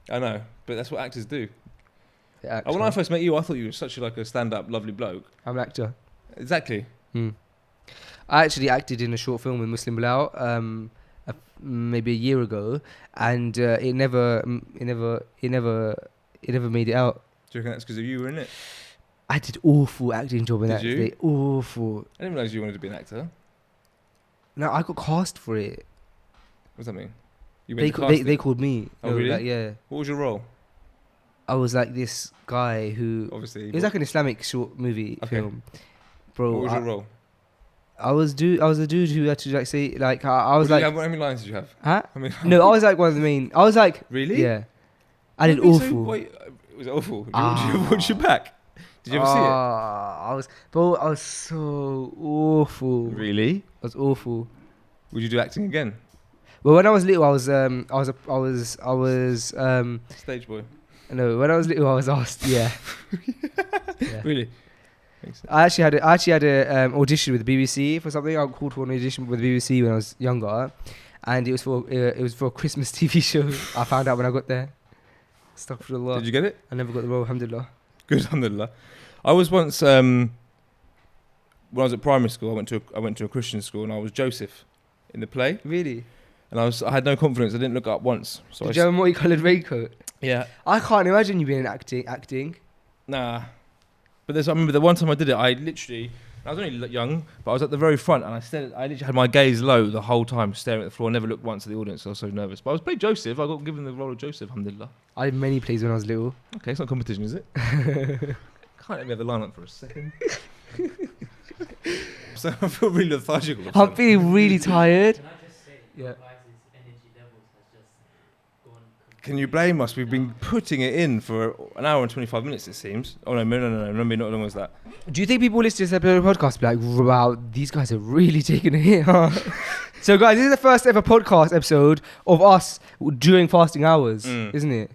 I know, but that's what actors do. Yeah, when I first met you, I thought you were such a stand-up, lovely bloke. I'm an actor. Exactly. I actually acted in a short film with Muslim Bilal maybe a year ago, and it never made it out. Do you reckon that's because you were in it? I did awful acting job in that. Did you? Awful. I didn't realise you wanted to be an actor. No, I got cast for it. What does that mean? They called me. Oh, really? Like, yeah. What was your role? I was like this guy who... Obviously. It was like an Islamic short movie film. Bro, what was your role? I was the dude who had to like say like I was like. How many lines did you have? Huh? No, I was like one of the main. I was like. Really? Yeah. I did awful. It was awful. Did you watch your back? Did you ever see I was so awful. it? Really? I was awful. Would you do acting again? Well, when I was little, I was Stage boy. no. When I was little, I was asked. Yeah. Yeah. Really? Makes sense. I actually had a audition with the BBC for something. I got called for an audition with the BBC when I was younger, and it was for a Christmas TV show. I found out when I got there. Astaghfirullah. Did you get it? I never got the role. Alhamdulillah. Good, alhamdulillah. I was once when I was at primary school. I went to a Christian school, and I was Joseph in the play. Really? And I had no confidence. I didn't look up once. So Did you have a multi-coloured raincoat? yeah. I can't imagine you being acting. Nah. But I remember the one time I did it, I was only young, but I was at the very front and I literally had my gaze low the whole time, staring at the floor. I never looked once at the audience. I was so nervous. But I was playing Joseph. I got given the role of Joseph, alhamdulillah. I had many plays when I was little. Okay, it's not competition, is it? Can't let me have the line up for a second. So I feel really lethargic. all of a I'm sudden. feeling really tired. Can I just say, Yeah. your guys' energy levels has just gone. Can you blame us? We've been putting it in for an hour and 25 minutes, it seems. Oh, no, maybe not as long as that. Do you think people listen to this episode of the podcast be like, wow, these guys are really taking a hit, huh? So, guys, this is the first ever podcast episode of us during fasting hours, isn't it?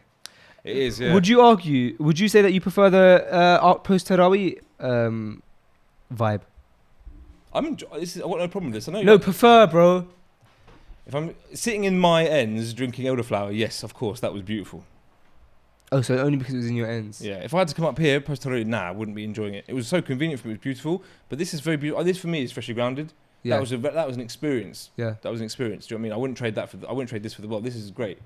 It is, yeah. Would you say that you prefer the post-Tarawih vibe? I've got no problem with this. I know No, prefer, bro. if I'm sitting in my ends drinking elderflower, yes, of course, that was beautiful. Oh, so only because it was in your ends? Yeah, if I had to come up here post-Tarawih, I wouldn't be enjoying it. It was so convenient for me, it was beautiful, but this is very beautiful. This for me is freshly grounded. Yeah. That was an experience. Yeah. That was an experience. Do you know what I mean? I wouldn't trade I wouldn't trade this for the world. This is great.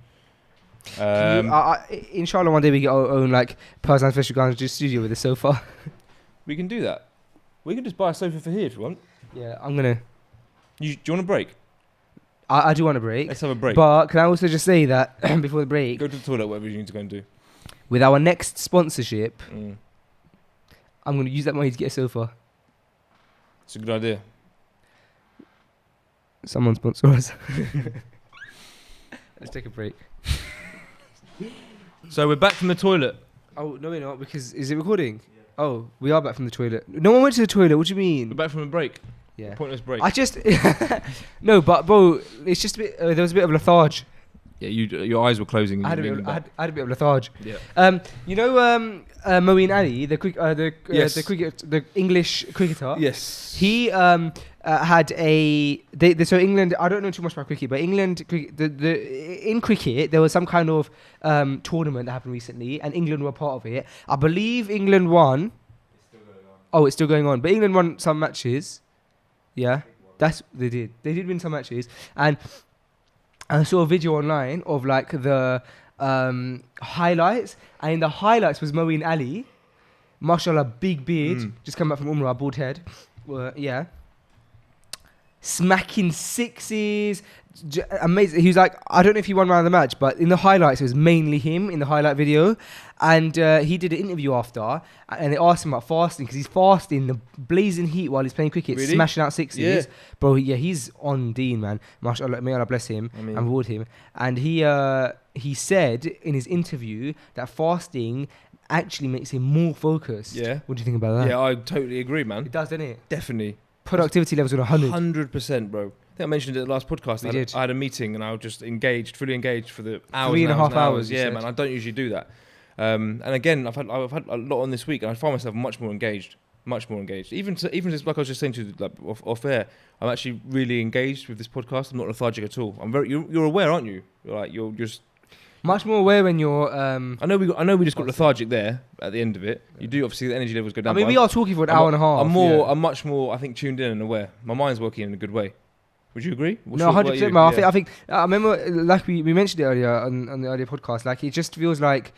Inshallah, one day we get our own like personal special grounded studio with a sofa. We can do that. We can just buy a sofa for here if you want. Yeah, I'm gonna. Do you want a break? I do want a break. Let's have a break. But can I also just say that before the break, Go to the toilet, whatever you need to go and do. with our next sponsorship, Mm. I'm gonna use that money to get a sofa. It's a good idea. Someone sponsor us. Let's take a break. So we're back from the toilet. Oh no, we're not, because is it recording? Oh, we are back from the toilet. No one went to the toilet. What do you We're mean? back from a break. Yeah. Pointless break. I just no, but bro, it's just a bit. There was a bit of lethargy. Yeah, your eyes were closing. And I had a you bit. leaned I back. had a bit of lethargy. Yeah. You know, Moeen Ali, Yes. the English cricketer. Yes. He had so England. I don't know too much about cricket, but England in cricket there was some kind of tournament that happened recently, and England were part of it. I believe England won. It's still going on. Oh, it's still going on, but England won some matches. Yeah, they did. They did win some matches, and I saw a video online of like the highlights, and in the highlights was Moeen Ali, mashallah, big beard, just come back from Umrah, bald head, yeah, smacking sixes, amazing. He was like, I don't know if he won man of the match, but in the highlights it was mainly him in the highlight video, and he did an interview after, and they asked him about fasting because he's fasting the blazing heat while he's playing cricket, Really? smashing out sixes. Yeah. Bro, yeah, he's on Deen, man. Mashallah, may Allah bless him and reward him. And he said in his interview that fasting actually makes him more focused. Yeah. What do you think about that? Yeah, I totally agree, man. It does, doesn't it? Definitely. Productivity levels are 100. 100%, bro. I think I mentioned it at the last podcast. We did. I had a meeting and I was just fully engaged for the hours. 3.5 hours, you Yeah, said. man. I don't usually do that. And again, I've had a lot on this week, and I find myself much more engaged. Even just like I was just saying to you, like off air, I'm actually really engaged with this podcast. I'm not lethargic at all. I'm very. You're aware, aren't you? You're just. Much more aware when you're. I know we just got lethargic there at the end of it. You do obviously the energy levels go down. I mean, but we are talking for an hour and a half. I'm much more. I think tuned in and aware. My mind's working in a good way. Would you agree? No, 100%. Man. I think. I remember, like we mentioned it earlier on the earlier podcast. Like it just feels like.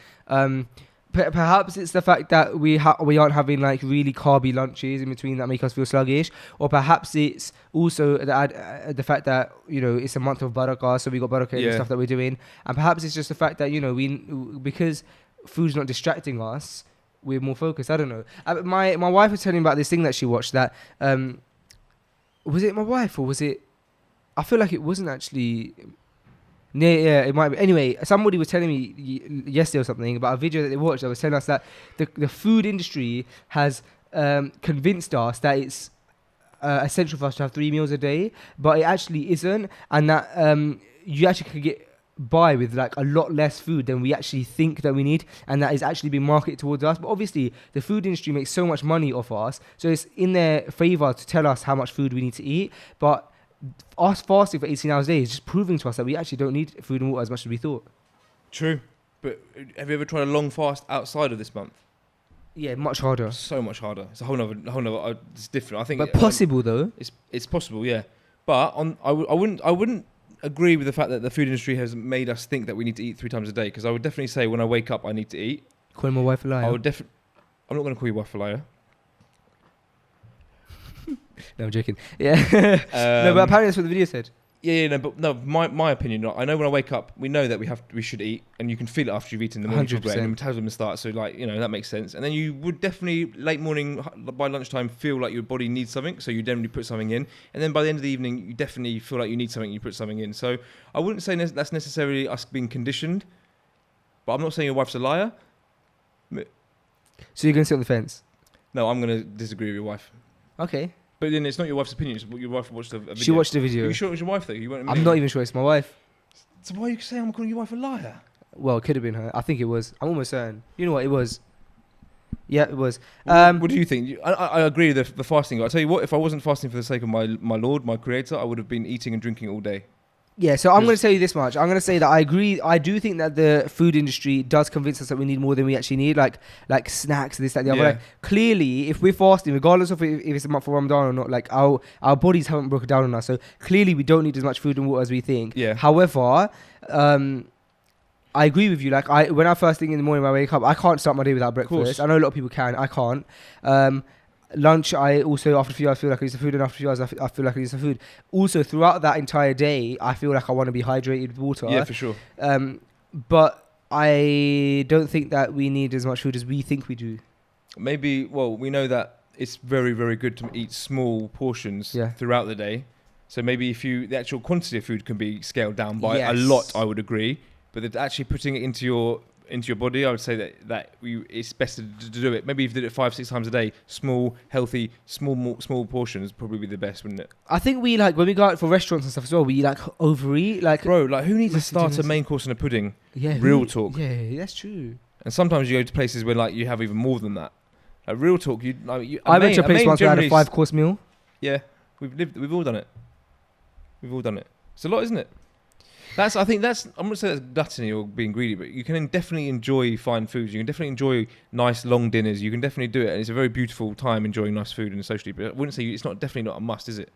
Perhaps it's the fact that we aren't having like really carby lunches in between that make us feel sluggish, or perhaps it's also the fact that it's a month of barakah, so we got barakah in the stuff that we're doing, and perhaps it's just the fact that because food's not distracting us, we're more focused. I don't know. My wife was telling me about this thing that she watched. That was it my wife or was it? I feel like it wasn't actually. Yeah, it might be. Anyway, somebody was telling me yesterday or something about a video that they watched that was telling us that the food industry has convinced us that it's essential for us to have 3 meals a day, but it actually isn't, and that you actually could get by with like a lot less food than we actually think that we need, and that is actually being marketed towards us. But obviously the food industry makes so much money off us, so it's in their favor to tell us how much food we need to eat. But us fasting for 18 hours a day is just proving to us that we actually don't need food and water as much as we thought. True. But have you ever tried a long fast outside of this month? Yeah, much harder. So much harder. It's a whole nother it's different. I think. But possible though. It's possible, yeah. But I wouldn't agree with the fact that the food industry has made us think that we need to eat 3 times a day. Because I would definitely say when I wake up, I need to eat. Calling my wife a liar. I'm not going to call your wife a liar. No, I'm joking. Yeah. No, but apparently that's what the video said. My opinion. I know when I wake up, we know that we should eat, and you can feel it after you've eaten in the morning. 100%. And the metabolism starts, so like that makes sense. And then you would definitely late morning by lunchtime feel like your body needs something, so you definitely put something in. And then by the end of the evening, you definitely feel like you need something, you put something in. So I wouldn't say that's necessarily us being conditioned, but I'm not saying your wife's a liar. So you're going to sit on the fence? No, I'm going to disagree with your wife. Okay. But then it's not your wife's opinion. It's your wife watched a video. She watched the video. Are you sure it was your wife though? I'm not even sure it's my wife. So why are you saying I'm calling your wife a liar? Well, it could have been her. I think it was. I'm almost certain. You know what? It was. Yeah, it was. What do you think? I agree with the fasting. I'll tell you what, if I wasn't fasting for the sake of my Lord, my Creator, I would have been eating and drinking all day. Yeah, so I'm going to tell you this much. I'm going to say that I agree. I do think that the food industry does convince us that we need more than we actually need, like snacks, this, that, the other. Yeah. Like, clearly, if we're fasting, regardless of if it's a month for Ramadan or not, like our bodies haven't broken down on us. So clearly, we don't need as much food and water as we think. Yeah. However, I agree with you. Like when I first thing in the morning when I wake up, I can't start my day without breakfast. I know a lot of people can. I can't. Lunch, I also, after a few hours, feel like I need some food, and after a few hours, I feel like I need some food. Also, throughout that entire day, I feel like I want to be hydrated with water. Yeah, for sure. But I don't think that we need as much food as we think we do. Maybe, we know that it's very, very good to eat small portions throughout the day. So maybe the actual quantity of food can be scaled down by a lot, I would agree. But actually putting it into your body, I would say that it's best to do it. Maybe if you did it 5-6 times a day, small, healthy, small portions probably be the best, wouldn't it? I think we when we go out for restaurants and stuff as well, we overeat. Bro, who needs a starter, main course, and a pudding? Yeah, real talk. Yeah, that's true. And sometimes you go to places where you have even more than that. Real talk. I went to a place once where I had a 5-course meal. Yeah, we've all done it. We've all done it. It's a lot, isn't it? I'm not saying that's gluttony or being greedy, but you can definitely enjoy fine foods. You can definitely enjoy nice long dinners. You can definitely do it, and it's a very beautiful time enjoying nice food and socially. But I wouldn't say it's definitely not a must, is it?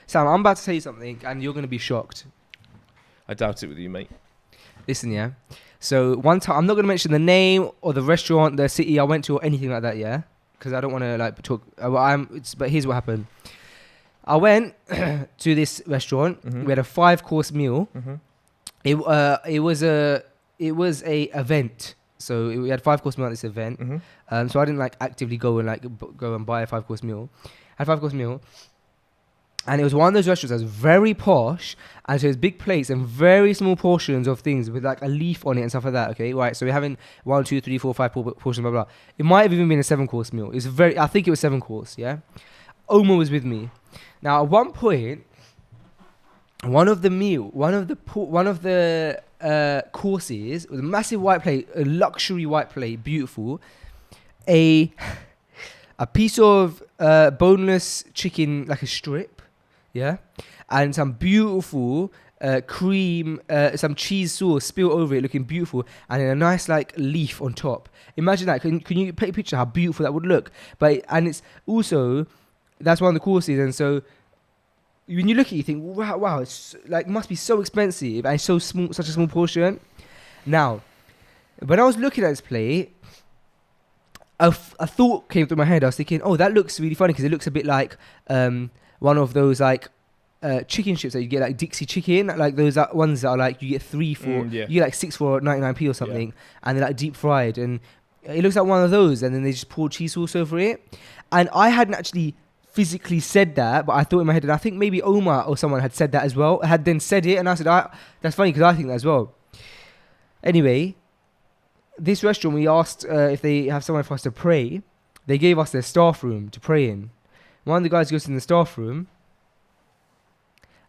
Sam, I'm about to say something, and you're going to be shocked. I doubt it with you, mate. Listen, yeah. So one time, I'm not going to mention the name or the restaurant, the city I went to, or anything like that, yeah, because I don't want to talk. But here's what happened. I went to this restaurant. Mm-hmm. We had a 5-course meal. Mm-hmm. It was a event, so we had 5-course meal at this event. Mm-hmm. So I didn't actively go and buy a 5-course meal. I had a 5-course meal, and it was one of those restaurants that was very posh, and so it was big plates and very small portions of things with a leaf on it and stuff like that. Okay, right. So we're having 1, 2, 3, 4, 5 portions, blah blah. It might have even been a 7-course meal. I think it was 7-course. Yeah, Oma was with me. Now at one point, one of the courses was a massive white plate, a luxury white plate, beautiful. A piece of boneless chicken, like a strip, yeah, and some beautiful cream, some cheese sauce spilled over it, looking beautiful, and then a nice leaf on top. Imagine that. Can you paint a picture how beautiful that would look? And it's also, that's one of the courses, and so when you look at it, you think, wow, it's must be so expensive and so small, such a small portion. Now, when I was looking at this plate, a thought came through my head. I was thinking, oh, that looks really funny because it looks a bit like one of those chicken strips that you get Dixie chicken, those ones that are you get 3 for, you get 6 for 99p or something, and they're deep fried, and it looks like one of those, and then they just pour cheese sauce over it. And I hadn't actually physically said that, but I thought in my head, and I think maybe Omar or someone had said that as well, had then said it, and I said, that's funny because I think that as well. Anyway, this restaurant, we asked if they have somewhere for us to pray. They gave us their staff room to pray in. One of the guys goes in the staff room,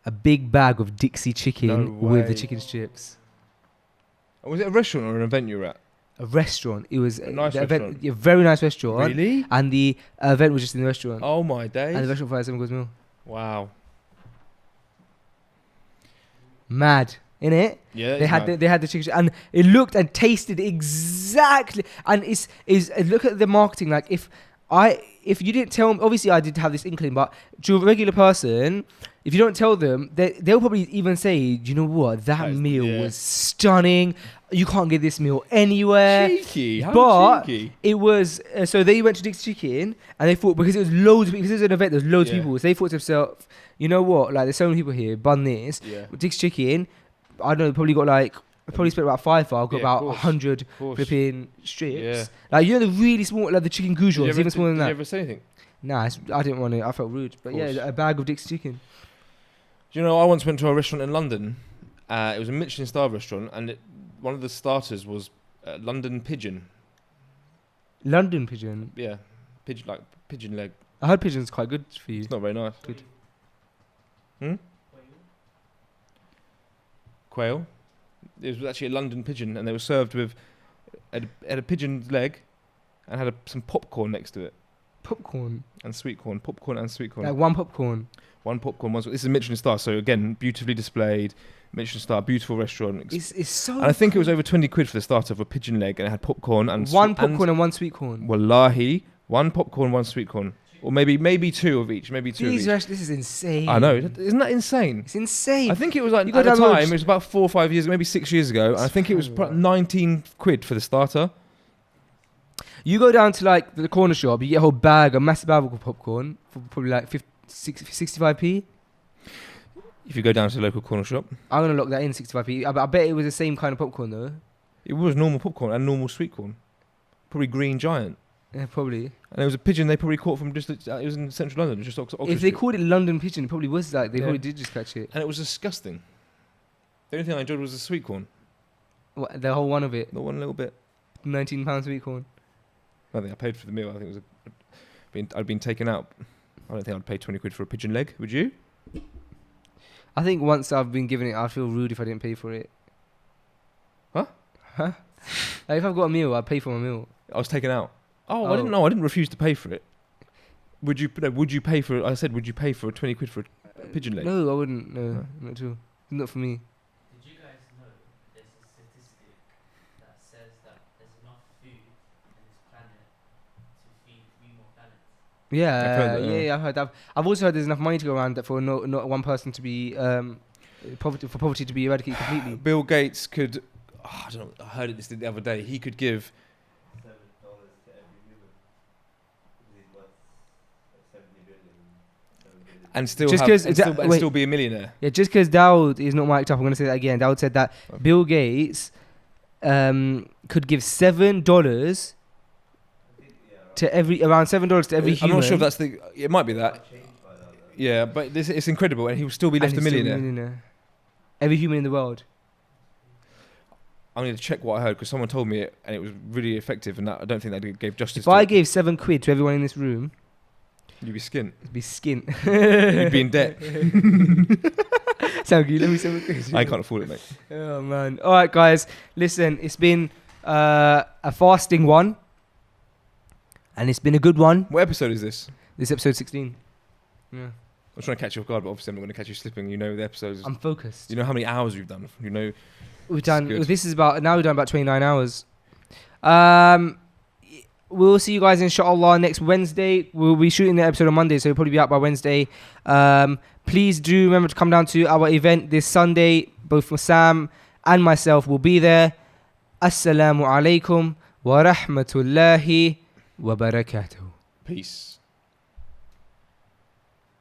a big bag of Dixie chicken with the chicken strips. Was it a restaurant or an event you were at? A restaurant. It was A nice the restaurant. event, a very nice restaurant. Really? And the event was just in the restaurant. Oh my days. And the restaurant provided 7 course meal. Wow. Mad, innit? Yeah. They had the chicken, and it looked and tasted exactly. And it's look at the marketing. Like if you didn't tell me, obviously I did have this inkling, but to a regular person, if you don't tell them, they'll probably even say, you know what, that meal was stunning. You can't get this meal anywhere. Cheeky. How But cheeky. it was so they went to Dixie Chicken and they thought, because it was loads, because it was an event, there's loads of people. So they thought to themselves, you know what, like there's so many people here, bun this. Yeah. Dixie Chicken, I don't know, probably spent about 5 hours, got about 100 flipping strips. Yeah. Like, you know, the really small, like the chicken goujons, even smaller than Did that. you ever say anything? Nah, I didn't want to, I felt rude. But yeah, a bag of Dixie Chicken. Do you know, I once went to a restaurant in London. It was a Michelin star restaurant, and one of the starters was London pigeon. London pigeon? Yeah, pigeon leg. I heard pigeon's quite good for you. It's not very nice. Good. Quail. It was actually a London pigeon, and they were served with had a pigeon's leg, and had some popcorn next to it, Popcorn? and sweet corn, popcorn and sweet corn. Like one popcorn? One popcorn, one. This is a Michelin star, so again, beautifully displayed. Michelin star, beautiful restaurant. It's so. And I think it was over 20 quid for the starter of a pigeon leg, and it had popcorn and one popcorn and one sweet corn. Wallahi, one popcorn, one sweet corn, or maybe 2 of each, maybe 2 of each. This is insane. I know, isn't that insane? It's insane. I think it was like You at got the download- time, it was about 4 or 5 years, maybe 6 years ago. And I think it was 19 quid for the starter. You go down to like the corner shop, you get a whole bag, a massive bag of popcorn for probably like 65p. If you go down to the local corner shop, I'm gonna lock that in 65p. I bet it was the same kind of popcorn though. it was normal popcorn and normal sweet corn, probably Green Giant. Yeah, probably. And there was a pigeon they probably caught from just it was in central London, just Oxford If they Street. called it London pigeon, it probably was like they Yeah. probably did just catch it. And it was disgusting. The only thing I enjoyed was the sweet corn, What, the whole one of it, the one little bit. £19 sweet corn. I think I paid for the meal. I think it was I'd been taken out. I don't think I'd pay 20 quid for a pigeon leg. Would you? I think once I've been given it, I feel rude if I didn't pay for it. Huh? Like if I've got a meal, I'd pay for my meal. I was taken out. Oh, I Oh. didn't know. I didn't refuse to pay for it. Would you pay for? I said, would you pay for 20 quid for a pigeon leg? No, I wouldn't. No, No. not at all. Not for me. Did you guys know there's a statistic that says that there's enough food on this planet to feed 3 more planets? Yeah, I've heard that, yeah. I've heard that. I've also heard there's enough money to go around that for not one person to be poverty to be eradicated completely. Bill Gates could. I don't know. I heard this the other day. He could give. $7 to every human. He's what? 70 billion. And still Just have, 'cause- and is still, that- and wait. still be a millionaire. Yeah, just because Dawud is not mic'd up, I'm going to say that again. Dawud said that Okay. Bill Gates could give $7 to around $7 to every I'm human. not sure if that's the. It might be that. Might change by that. Yeah, but it's incredible, and he will still be and left a he's still millionaire. Every human in the world. I need to check what I heard because someone told me it, and it was really effective, and that, I don't think that gave justice. If to I it. gave £7 to everyone in this room, You'd be skint. it'd be skin. You'd be in debt. Sound good? Let me £7. I can't afford it, mate. Oh man! All right, guys. Listen, it's been a fasting one, and it's been a good one. What episode is this? This episode 16. Yeah, I'm trying to catch you off guard, but obviously I'm not going to catch you slipping. You know the episodes. I'm focused. You know how many hours we've done. You know. We've done. good. This is about now. We've done about 29 hours. We'll see you guys inshallah next Wednesday. We'll be shooting the episode on Monday, so it'll probably be out by Wednesday. Please do remember to come down to our event this Sunday. Both Sam and myself will be there. Assalamu alaikum wa rahmatullahi wa barakatuh. Peace.